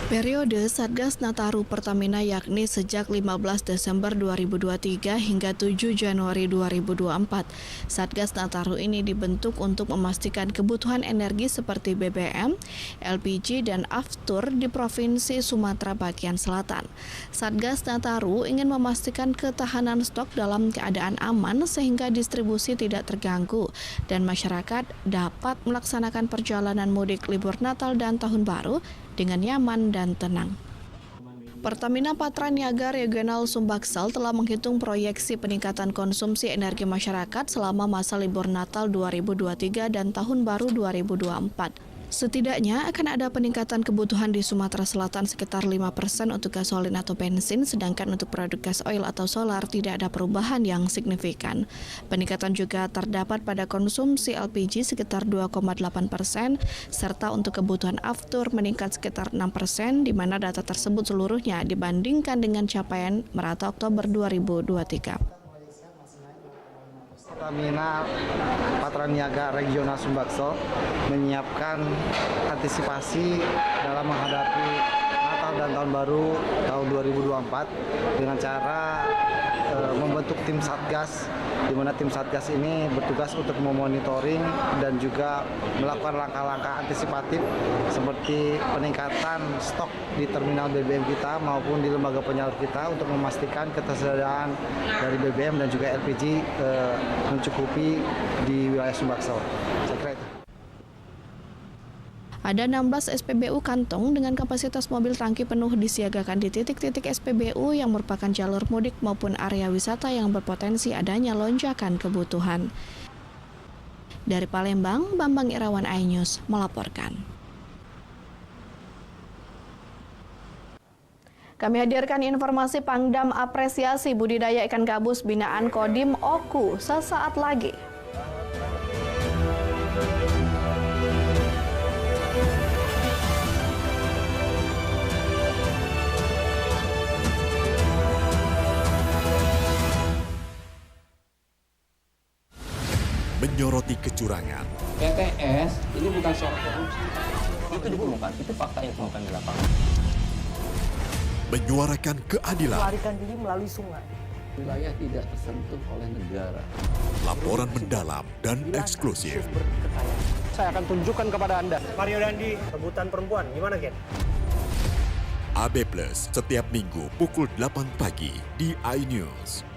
Periode Satgas Nataru Pertamina yakni sejak 15 Desember 2023 hingga 7 Januari 2024. Satgas Nataru ini dibentuk untuk memastikan kebutuhan energi seperti BBM, LPG, dan aftur di Provinsi Sumatera Bagian Selatan. Satgas Nataru ingin memastikan ketahanan stok dalam keadaan aman sehingga distribusi tidak terganggu dan masyarakat dapat melaksanakan perjalanan mudik libur Natal dan Tahun Baru dengan nyaman dan tenang. Pertamina Patra Niaga Regional Sumbaksel telah menghitung proyeksi peningkatan konsumsi energi masyarakat selama masa libur Natal 2023 dan Tahun Baru 2024. Setidaknya akan ada peningkatan kebutuhan di Sumatera Selatan sekitar 5% untuk gasolin atau bensin, sedangkan untuk produk gas oil atau solar tidak ada perubahan yang signifikan. Peningkatan juga terdapat pada konsumsi LPG sekitar 2,8%, serta untuk kebutuhan aftur meningkat sekitar 6%, di mana data tersebut seluruhnya dibandingkan dengan capaian merata Oktober 2023. Pertamina Patra Niaga Regional Sumbaksel menyiapkan antisipasi dalam menghadapi Natal dan Tahun Baru tahun 2024 dengan cara membentuk tim Satgas, di mana tim Satgas ini bertugas untuk memonitoring dan juga melakukan langkah-langkah antisipatif seperti peningkatan stok di terminal BBM kita maupun di lembaga penyalur kita untuk memastikan ketersediaan dari BBM dan juga LPG mencukupi di wilayah Sumbaksel. Saya kira itu. Ada 16 SPBU kantong dengan kapasitas mobil tangki penuh disiagakan di titik-titik SPBU yang merupakan jalur mudik maupun area wisata yang berpotensi adanya lonjakan kebutuhan. Dari Palembang, Bambang Irawan iNews melaporkan. Kami hadirkan informasi Pangdam apresiasi budidaya ikan gabus binaan Kodim Oku sesaat lagi. Menyoroti kecurangan. PTS ini bukan soal korupsi. Itu ditemukan, itu fakta yang ditemukan di lapangan. Menyuarakan keadilan. Melarikan diri melalui sungai. Wilayah tidak tersentuh oleh negara. Laporan mendalam dan eksklusif. Saya akan tunjukkan kepada Anda. Mario Dandi, rebutan perempuan, gimana Ken? AB Plus setiap minggu pukul 8 pagi di iNews.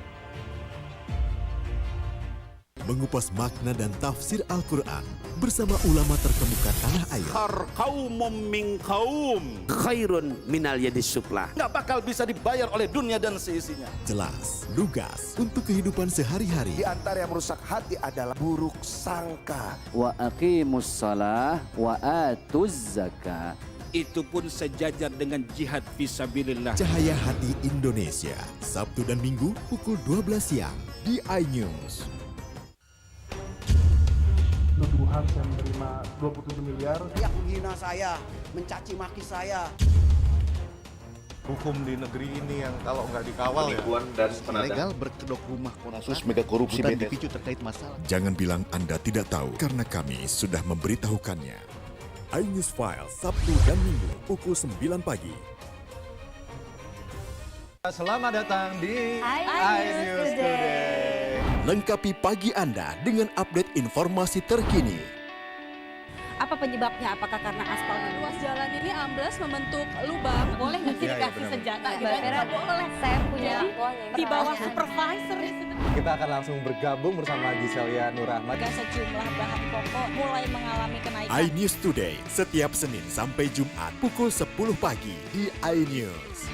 mengupas makna dan tafsir Al-Quran bersama ulama terkemuka tanah air. Kaumum min kaum khairun minal yadis sufla. Nggak bakal bisa dibayar oleh dunia dan seisinya. Jelas, lugas untuk kehidupan sehari-hari. Di antara yang merusak hati adalah buruk sangka. Wa aqimus shalah wa atuz zakah. Itu pun sejajar dengan jihad fisabilillah. Cahaya Hati Indonesia, Sabtu dan Minggu pukul 12 siang di iNews. Tuduhan saya menerima 27 miliar. Yang menghina saya, mencaci maki saya. Hukum di negeri ini yang kalau nggak dikawal Penipuan dan ilegal berkedok rumah kasus mega korupsi BTS dipicu terkait masalah. Jangan bilang Anda tidak tahu karena kami sudah memberitahukannya. iNews File Sabtu dan Minggu pukul 9 pagi. Selamat datang di iNews Today. Lengkapi pagi Anda dengan update informasi terkini. Apa penyebabnya? Apakah karena aspal ruas jalan ini amblas membentuk lubang? Boleh nggak sih dikasih senjata? Nggak boleh. Saya punya di bawah supervisor. Kita akan langsung bergabung bersama Giselia Nurahmat. Sejumlah bahan pokok mulai mengalami kenaikan. iNews Today setiap Senin sampai Jumat pukul 10 pagi di iNews.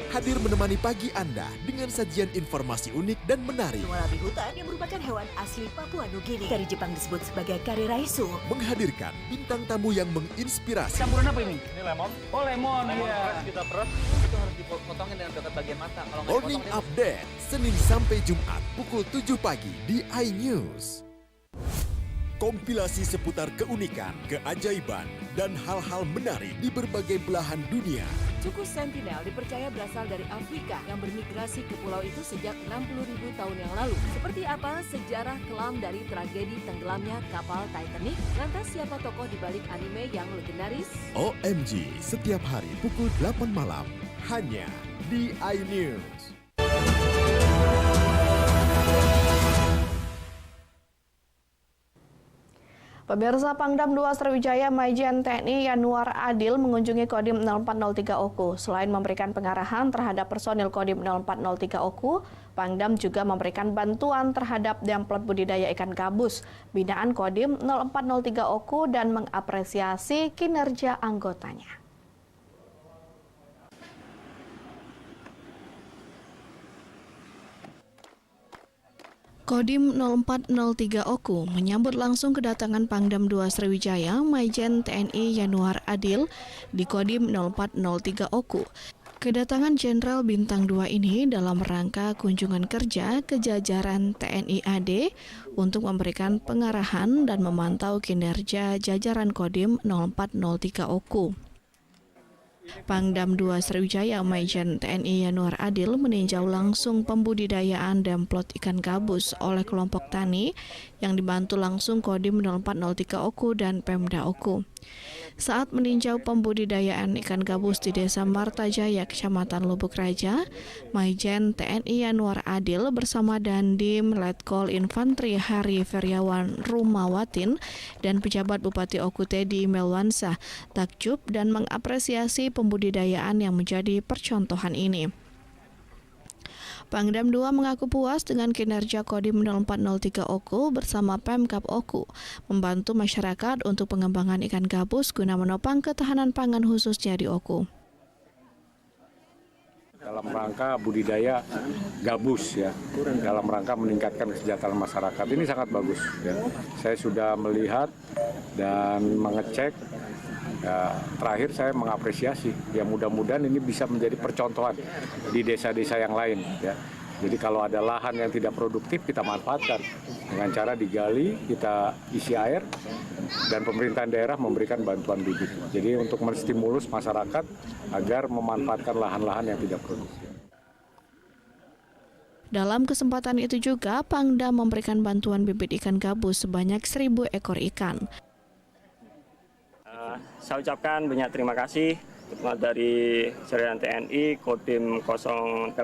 Hadir menemani pagi Anda dengan sajian informasi unik dan menarik. Walabi hutan yang merupakan hewan asli Papua Nugini. Dari Jepang disebut sebagai kariraisu. Menghadirkan bintang tamu yang menginspirasi. Campuran apa ini? Ini lemon. Oh lemon, iya. Kita peras. Itu harus dipotongin dengan dekat bagian mata. Kalau nggak Morning Update, Senin sampai Jumat pukul 7 pagi di iNews. Kompilasi seputar keunikan, keajaiban, dan hal-hal menarik di berbagai belahan dunia. Suku Sentinel dipercaya berasal dari Afrika yang bermigrasi ke pulau itu sejak 60.000 tahun yang lalu. Seperti apa sejarah kelam dari tragedi tenggelamnya kapal Titanic? Lantas siapa tokoh di balik anime yang legendaris? OMG, setiap hari pukul 8 malam, hanya di iNews. Pemirsa, Pangdam 2 Sriwijaya Majen TNI Yanuar Adil mengunjungi Kodim 0403 Oku. Selain memberikan pengarahan terhadap personil Kodim 0403 Oku, Pangdam juga memberikan bantuan terhadap Demplot budidaya ikan gabus binaan Kodim 0403 Oku dan mengapresiasi kinerja anggotanya. Kodim 0403 Oku menyambut langsung kedatangan Pangdam 2 Sriwijaya Majen TNI Yanuar Adil di Kodim 0403 Oku. Kedatangan Jenderal Bintang 2 ini dalam rangka kunjungan kerja ke jajaran TNI AD untuk memberikan pengarahan dan memantau kinerja jajaran Kodim 0403 Oku. Pangdam 2 Sriwijaya Majen TNI Yanuar Adil meninjau langsung pembudidayaan demplot ikan gabus oleh kelompok tani yang dibantu langsung Kodim 0403 Oku dan Pemda Oku. Saat meninjau pembudidayaan ikan gabus di Desa Martajaya, Kecamatan Lubuk Raja, Majen TNI Yanuar Adil bersama Dandim Letkol Infantri Hari Feriawan Rumawatin dan pejabat Bupati Oku Teddy Melwansa takjub dan mengapresiasi pembudidayaan yang menjadi percontohan ini. Pangdam 2 mengaku puas dengan kinerja Kodim 0403 Oku bersama Pemkab Oku membantu masyarakat untuk pengembangan ikan gabus guna menopang ketahanan pangan khususnya di Oku. Dalam rangka budidaya gabus ya, dalam rangka meningkatkan kesejahteraan masyarakat, ini sangat bagus ya. Saya sudah melihat dan mengecek. Ya, terakhir saya mengapresiasi, ya mudah-mudahan ini bisa menjadi percontohan di desa-desa yang lain ya. Jadi kalau ada lahan yang tidak produktif kita manfaatkan dengan cara digali, kita isi air dan pemerintahan daerah memberikan bantuan bibit. Jadi untuk menstimulus masyarakat agar memanfaatkan lahan-lahan yang tidak produktif. Dalam kesempatan itu juga Pangdam memberikan bantuan bibit ikan gabus sebanyak 1.000 ekor ikan. Saya ucapkan banyak terima kasih dari jajaran TNI Kodim 0404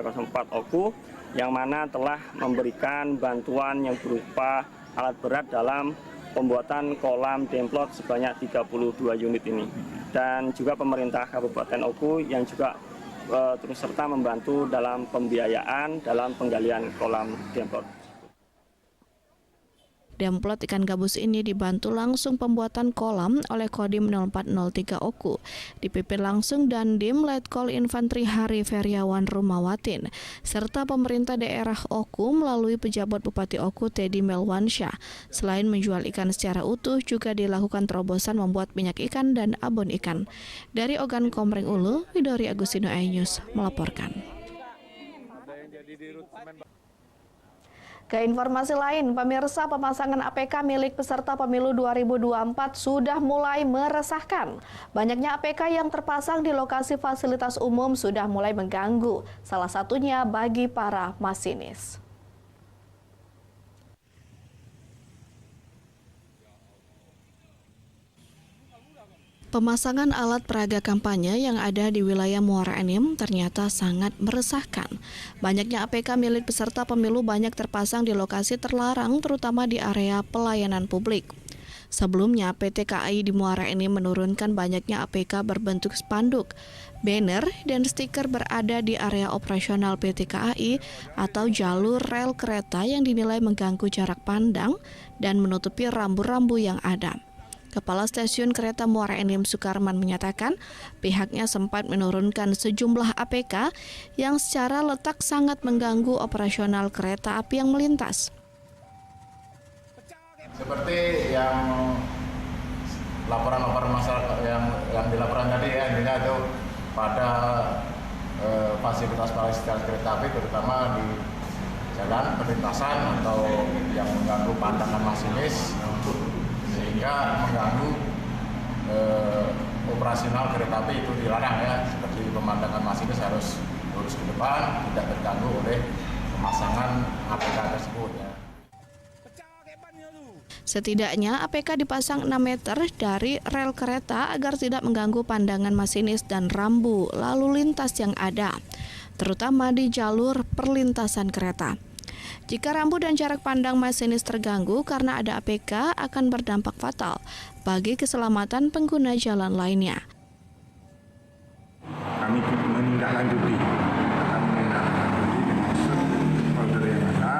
Oku yang mana telah memberikan bantuan yang berupa alat berat dalam pembuatan kolam demplot sebanyak 32 unit ini. Dan juga pemerintah Kabupaten Oku yang juga terus serta membantu dalam pembiayaan dalam penggalian kolam demplot. Demplot ikan gabus ini dibantu langsung pembuatan kolam oleh Kodim 0403 Oku, dipimpin langsung Dandim Letkol Infanteri Hari Feriawan Rumawatin, serta pemerintah daerah Oku melalui pejabat Bupati Oku Teddy Melwansyah. Selain menjual ikan secara utuh, juga dilakukan terobosan membuat minyak ikan dan abon ikan. Dari Ogan Komering Ulu, Widori Agustino iNews melaporkan. Ke informasi lain, pemirsa, pemasangan APK milik peserta pemilu 2024 sudah mulai meresahkan. Banyaknya APK yang terpasang di lokasi fasilitas umum sudah mulai mengganggu, salah satunya bagi para masinis. Pemasangan alat peraga kampanye yang ada di wilayah Muara Enim ternyata sangat meresahkan. Banyaknya APK milik peserta pemilu banyak terpasang di lokasi terlarang, terutama di area pelayanan publik. Sebelumnya, PT KAI di Muara Enim menurunkan banyaknya APK berbentuk spanduk, banner, dan stiker berada di area operasional PT KAI atau jalur rel kereta yang dinilai mengganggu jarak pandang dan menutupi rambu-rambu yang ada. Kepala Stasiun Kereta Muara Enim Sukarman menyatakan pihaknya sempat menurunkan sejumlah APK yang secara letak sangat mengganggu operasional kereta api yang melintas. Seperti yang laporan-laporan masyarakat yang dilaporkan tadi ya, intinya itu pada fasilitas kereta api terutama di jalan perlintasan atau yang mengganggu pandangan masinis sehingga mengganggu operasional kereta api itu dilarang ya, seperti pemandangan masinis harus lurus ke depan, tidak terganggu oleh pemasangan APK tersebut ya. Setidaknya APK dipasang 6 meter dari rel kereta agar tidak mengganggu pandangan masinis dan rambu lalu lintas yang ada, terutama di jalur perlintasan kereta. Jika rambu dan jarak pandang masinis terganggu karena ada APK akan berdampak fatal bagi keselamatan pengguna jalan lainnya. Kami menindaklanjuti folder yang ada,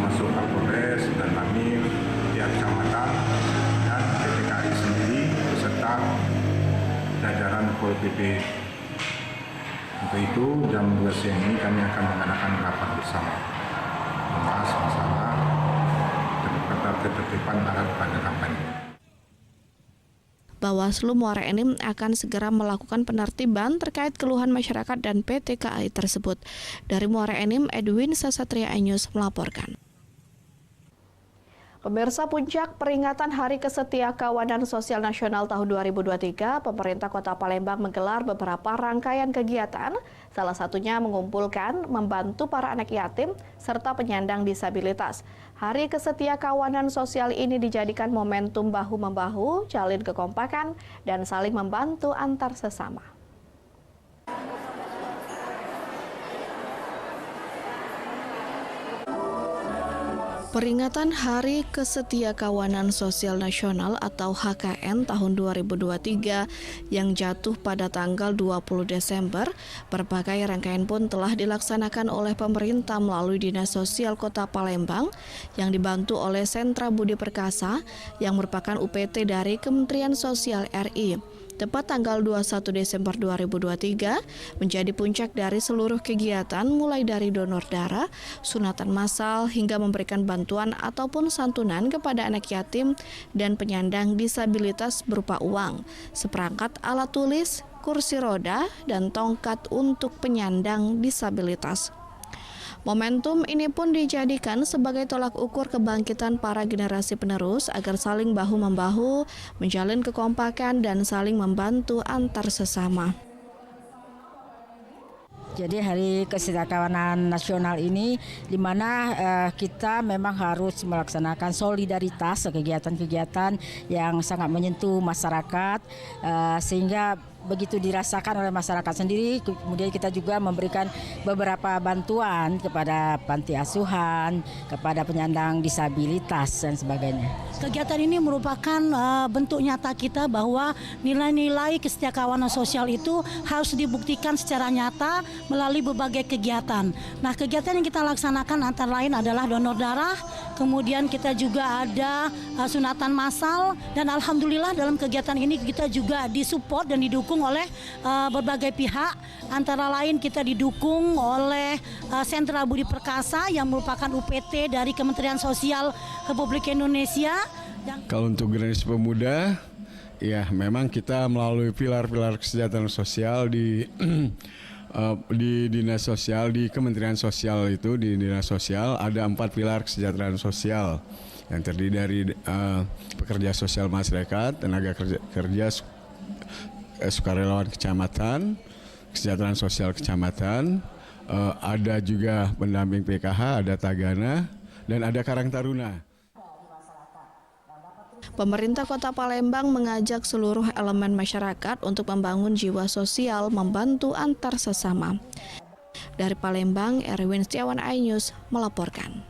masuk Kapolres dan kami pihak kecamatan dan PT KAI sendiri beserta jajaran Pol PP. Untuk itu jam 2 siang ini kami akan mengadakan rapat bersama membahas masalah ketertiban alat peraga kampanye. Bawaslu Muara Enim akan segera melakukan penertiban terkait keluhan masyarakat dan PT KAI tersebut. Dari Muara Enim, Edwin Sasatria iNews melaporkan. Pemirsa, puncak peringatan Hari Kesetiakawanan Sosial Nasional tahun 2023, pemerintah Kota Palembang menggelar beberapa rangkaian kegiatan, salah satunya mengumpulkan, membantu para anak yatim, serta penyandang disabilitas. Hari Kesetiakawanan Sosial ini dijadikan momentum bahu-membahu, jalin kekompakan, dan saling membantu antar sesama. Peringatan Hari Kesetiakawanan Sosial Nasional atau HKN tahun 2023 yang jatuh pada tanggal 20 Desember, berbagai rangkaian pun telah dilaksanakan oleh pemerintah melalui Dinas Sosial Kota Palembang yang dibantu oleh Sentra Budi Perkasa yang merupakan UPT dari Kementerian Sosial RI. Tepat tanggal 21 Desember 2023 menjadi puncak dari seluruh kegiatan mulai dari donor darah, sunatan massal hingga memberikan bantuan ataupun santunan kepada anak yatim dan penyandang disabilitas berupa uang, seperangkat alat tulis, kursi roda, dan tongkat untuk penyandang disabilitas. Momentum ini pun dijadikan sebagai tolak ukur kebangkitan para generasi penerus agar saling bahu-membahu, menjalin kekompakan, dan saling membantu antar sesama. Jadi Hari Kesetiakawanan Nasional ini di mana kita memang harus melaksanakan solidaritas, kegiatan-kegiatan yang sangat menyentuh masyarakat sehingga begitu dirasakan oleh masyarakat sendiri. Kemudian kita juga memberikan beberapa bantuan kepada panti asuhan, kepada penyandang disabilitas dan sebagainya. Kegiatan ini merupakan bentuk nyata kita bahwa nilai-nilai kesetiakawanan sosial itu harus dibuktikan secara nyata melalui berbagai kegiatan. Nah, kegiatan yang kita laksanakan antara lain adalah donor darah, kemudian kita juga ada sunatan massal, dan alhamdulillah dalam kegiatan ini kita juga disupport dan didukung oleh berbagai pihak. Antara lain kita didukung oleh Sentra Budi Perkasa yang merupakan UPT dari Kementerian Sosial Republik Indonesia. Kalau untuk Generasi Pemuda, ya memang kita melalui pilar-pilar kesejahteraan sosial di dinas sosial, di Kementerian Sosial itu, di dinas sosial ada 4 pilar kesejahteraan sosial yang terdiri dari pekerja sosial masyarakat, tenaga kerja sukarelawan kecamatan, kesejahteraan sosial kecamatan, ada juga pendamping PKH, ada Tagana, dan ada Karang Taruna. Pemerintah Kota Palembang mengajak seluruh elemen masyarakat untuk membangun jiwa sosial, membantu antar sesama. Dari Palembang, Erwin Setiawan, iNews melaporkan.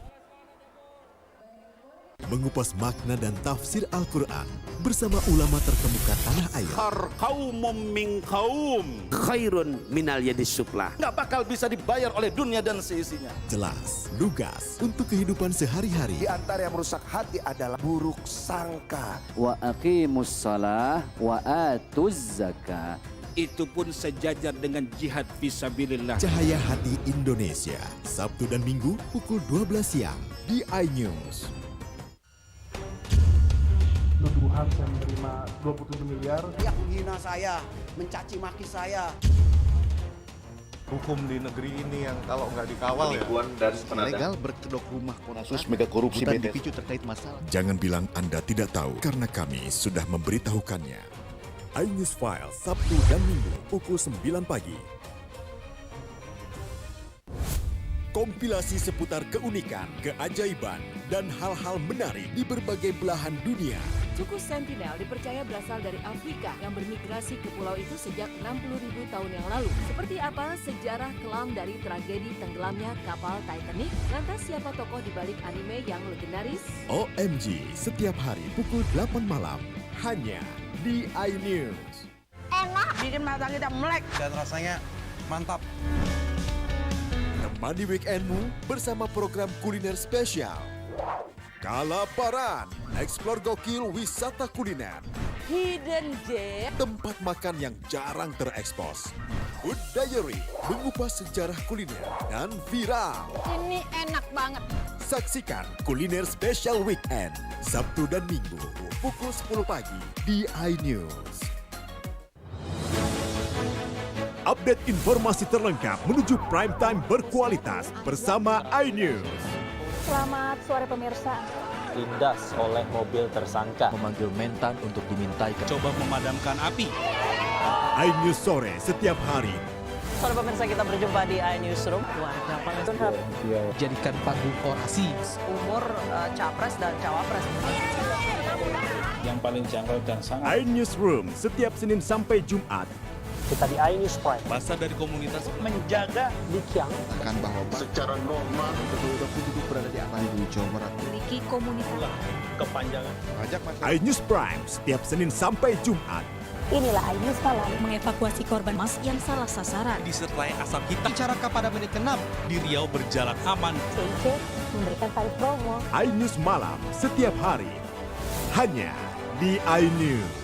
Mengupas makna dan tafsir Al-Quran bersama ulama terkemuka tanah air. Kaumum min kaum khairun minal yadis sufla. Nggak bakal bisa dibayar oleh dunia dan seisinya. Jelas, lugas untuk kehidupan sehari-hari. Di antara yang merusak hati adalah buruk sangka. Wa aqimus shalah wa atuz zakah. Itu pun sejajar dengan jihad fisabilillah. Cahaya Hati Indonesia, Sabtu dan Minggu pukul 12 siang di iNews. Tuduhan saya menerima 27 miliar. Yang menghina saya, mencaci maki saya. Hukum di negeri ini yang kalau nggak dikawal Penipuan dan legal berkedok rumah kasus mega korupsi dipicu terkait masalah. Jangan bilang Anda tidak tahu karena kami sudah memberitahukannya. iNews File Sabtu dan Minggu pukul 9 pagi. Kompilasi seputar keunikan, keajaiban, dan hal-hal menarik di berbagai belahan dunia. Suku Sentinel dipercaya berasal dari Afrika yang bermigrasi ke pulau itu sejak 60.000 tahun yang lalu. Seperti apa sejarah kelam dari tragedi tenggelamnya kapal Titanic? Lantas siapa tokoh di balik anime yang legendaris? OMG setiap hari pukul 8 malam hanya di iNews. Enak, bikin mata kita melek. Dan rasanya mantap. Temani weekendmu bersama program kuliner spesial. Kalaparan, eksplor gokil wisata kuliner. Hidden Gem. Tempat makan yang jarang terekspos. Food Diary, mengupas sejarah kuliner dan viral. Ini enak banget. Saksikan kuliner spesial weekend, Sabtu dan Minggu, pukul 10 pagi di iNews. Update informasi terlengkap menuju prime time berkualitas bersama iNews. Selamat sore pemirsa. Lindas oleh mobil tersangka. Memanggil mentan untuk dimintai. Coba memadamkan api. iNews sore setiap hari. Sore pemirsa, kita berjumpa di iNewsroom. Warga Palembang Jadikan panggung orasi. umur capres dan cawapres. Yang paling jangkau dan sangat. iNewsroom setiap Senin sampai Jumat. Kita di iNews Prime. Masa dari komunitas Menjaga Dikyang. Akan bahwa Secara normal kedua penduduk berada di Bandung, Jawa Barat. Memiliki komunitas. Kepanjangan. Ajak iNews Prime setiap Senin sampai Jumat. Inilah iNews Malam mengevakuasi korban mas yang salah sasaran. disertai asap hitam. Bicara pada menit ke-6 Di Riau berjalan aman. CIC memberikan tarif promo. iNews Malam setiap hari. Hanya di iNews.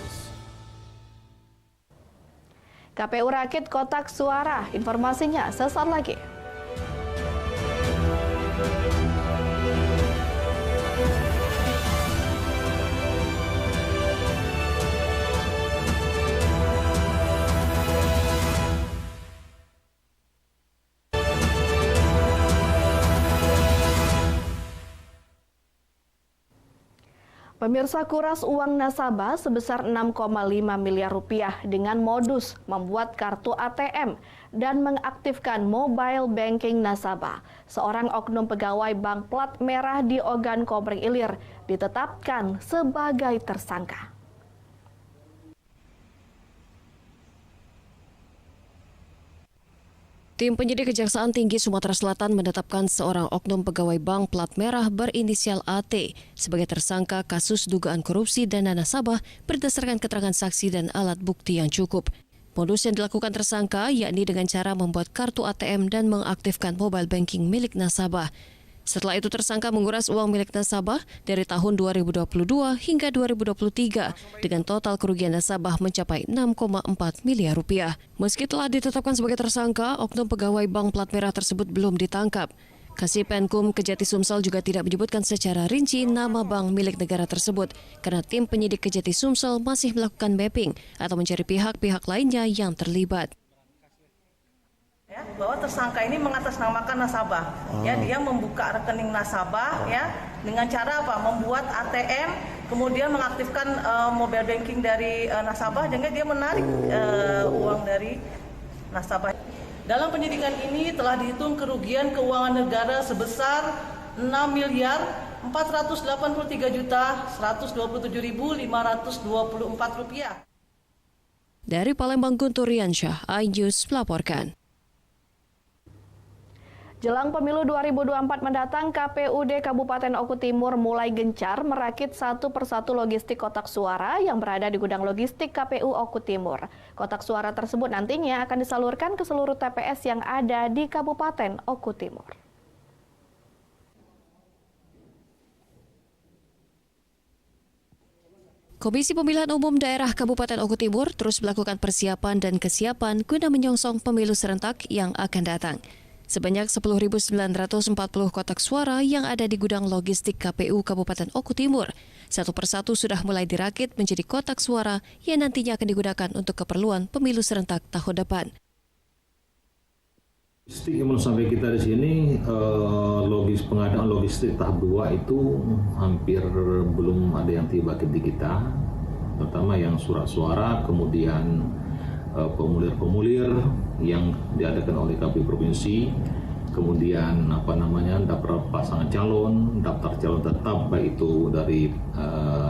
KPU rakit kotak suara. Informasinya sesaat lagi. Pemirsa, kuras uang nasabah sebesar 6,5 miliar rupiah dengan modus membuat kartu ATM dan mengaktifkan mobile banking nasabah. Seorang oknum pegawai bank plat merah di Ogan Komering Ilir ditetapkan sebagai tersangka. Tim penyidik Kejaksaan Tinggi Sumatera Selatan menetapkan seorang oknum pegawai bank plat merah berinisial AT sebagai tersangka kasus dugaan korupsi dana nasabah berdasarkan keterangan saksi dan alat bukti yang cukup. Modus yang dilakukan tersangka yakni dengan cara membuat kartu ATM dan mengaktifkan mobile banking milik nasabah. Setelah itu tersangka menguras uang milik nasabah dari tahun 2022 hingga 2023 dengan total kerugian nasabah mencapai 6,4 miliar rupiah. Meski telah ditetapkan sebagai tersangka, oknum pegawai bank plat merah tersebut belum ditangkap. Kasih-Penkum Kejati Sumsel juga tidak menyebutkan secara rinci nama bank milik negara tersebut karena tim penyidik Kejati Sumsel masih melakukan mapping atau mencari pihak-pihak lainnya yang terlibat. Ya, bahwa tersangka ini mengatasnamakan nasabah. Ya, dia membuka rekening nasabah ya dengan cara apa? Membuat ATM, kemudian mengaktifkan mobile banking dari nasabah dengan dia menarik uang dari nasabah. Dalam penyidikan ini telah dihitung kerugian keuangan negara sebesar 6.483.127.524 rupiah. Dari Palembang, Guntur Riansyah, iNews melaporkan. Jelang pemilu 2024 mendatang, KPUD Kabupaten Oku Timur mulai gencar merakit satu persatu logistik kotak suara yang berada di gudang logistik KPU Oku Timur. Kotak suara tersebut nantinya akan disalurkan ke seluruh TPS yang ada di Kabupaten Oku Timur. Komisi Pemilihan Umum Daerah Kabupaten Oku Timur terus melakukan persiapan dan kesiapan guna menyongsong pemilu serentak yang akan datang. Sebanyak 10.940 kotak suara yang ada di gudang logistik KPU Kabupaten Oku Timur, satu persatu sudah mulai dirakit menjadi kotak suara yang nantinya akan digunakan untuk keperluan pemilu serentak tahun depan. Logistik yang sampai kita di sini, pengadaan logistik tahap 2 itu hampir belum ada yang tiba di kita, terutama yang surat suara, kemudian formulir-formulir yang diadakan oleh KPU provinsi, kemudian daftar pasangan calon, daftar calon tetap baik itu dari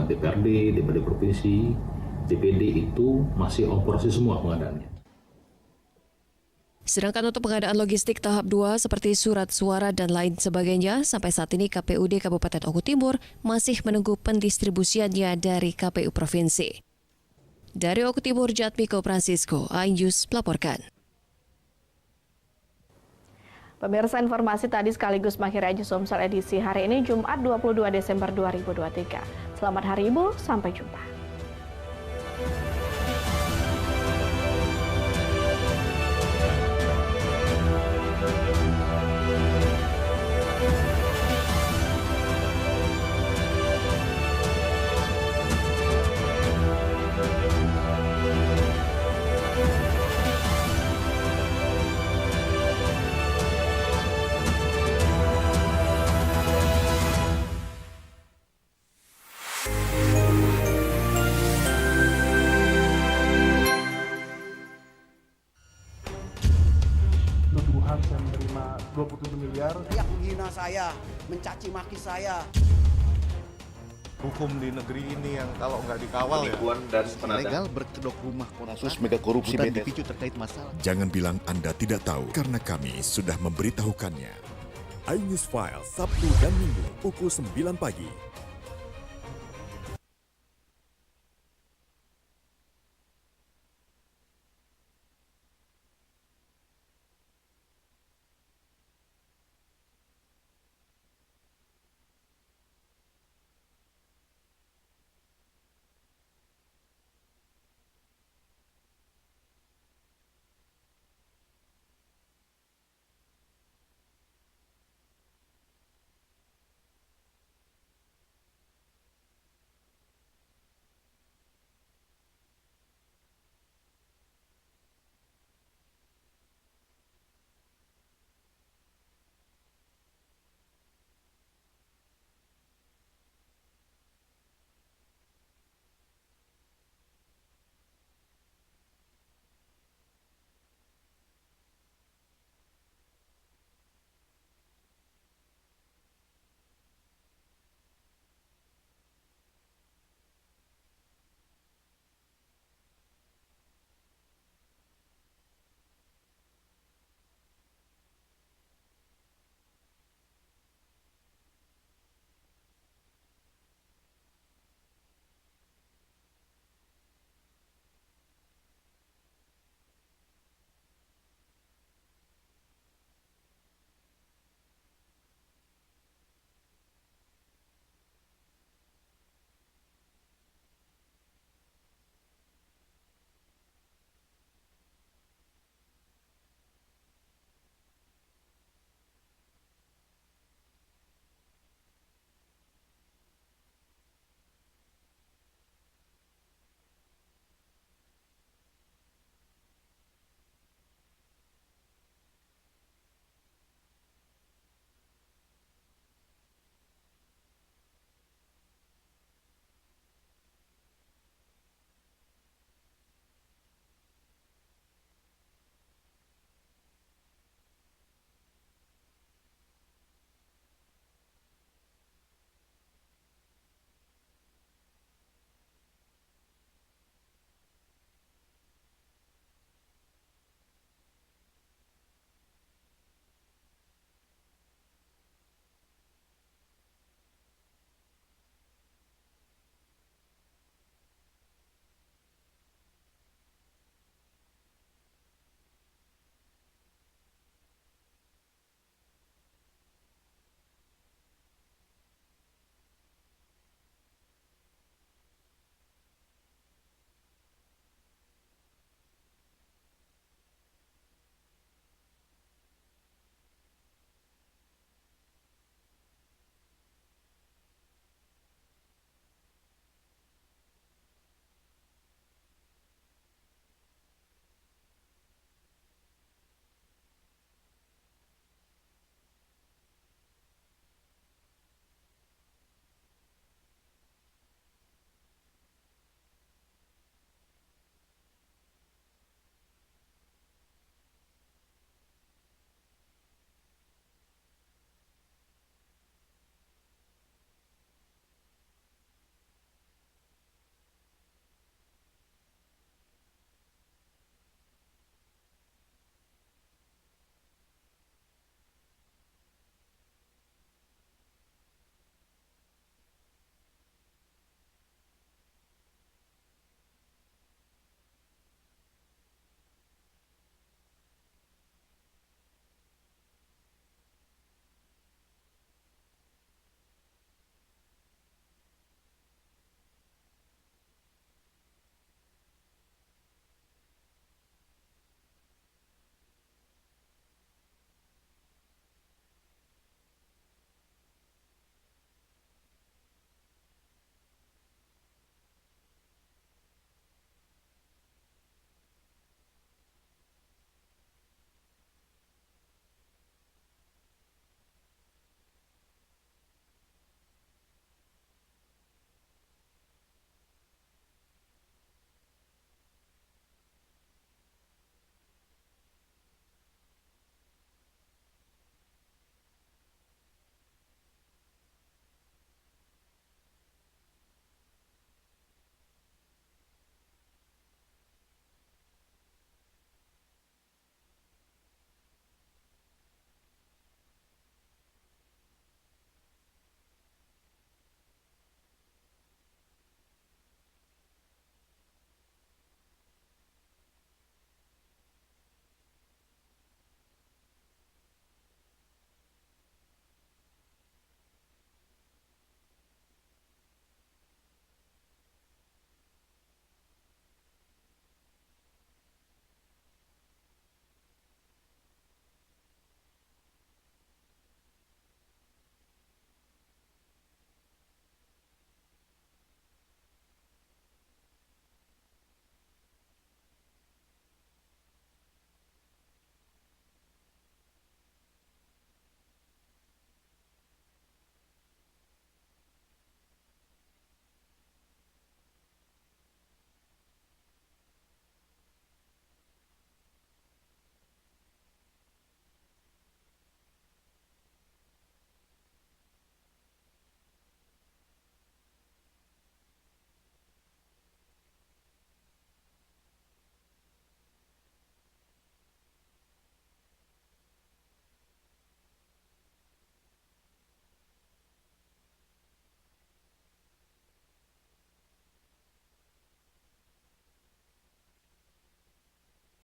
DPRD, DPRD provinsi, DPD itu masih on proses semua pengadaannya. Sedangkan untuk pengadaan logistik tahap 2 seperti surat suara dan lain sebagainya, sampai saat ini KPUD Kabupaten Oku Timur masih menunggu pendistribusiannya dari KPU provinsi. Dari Oku Timur, Jatmiko Francisco, iNews melaporkan. Pemirsa, informasi tadi sekaligus mengakhiri iNews Sumsel edisi hari ini Jumat 22 Desember 2023. Selamat Hari Ibu, sampai jumpa. Saya menerima 27 miliar. Yang menghina saya, mencaci maki saya. Hukum di negeri ini yang kalau nggak dikawal dan ilegal berkedok rumah kasus mega korupsi dipicu terkait masalah. Jangan bilang Anda tidak tahu karena kami sudah memberitahukannya. iNews File Sabtu dan Minggu pukul 9 pagi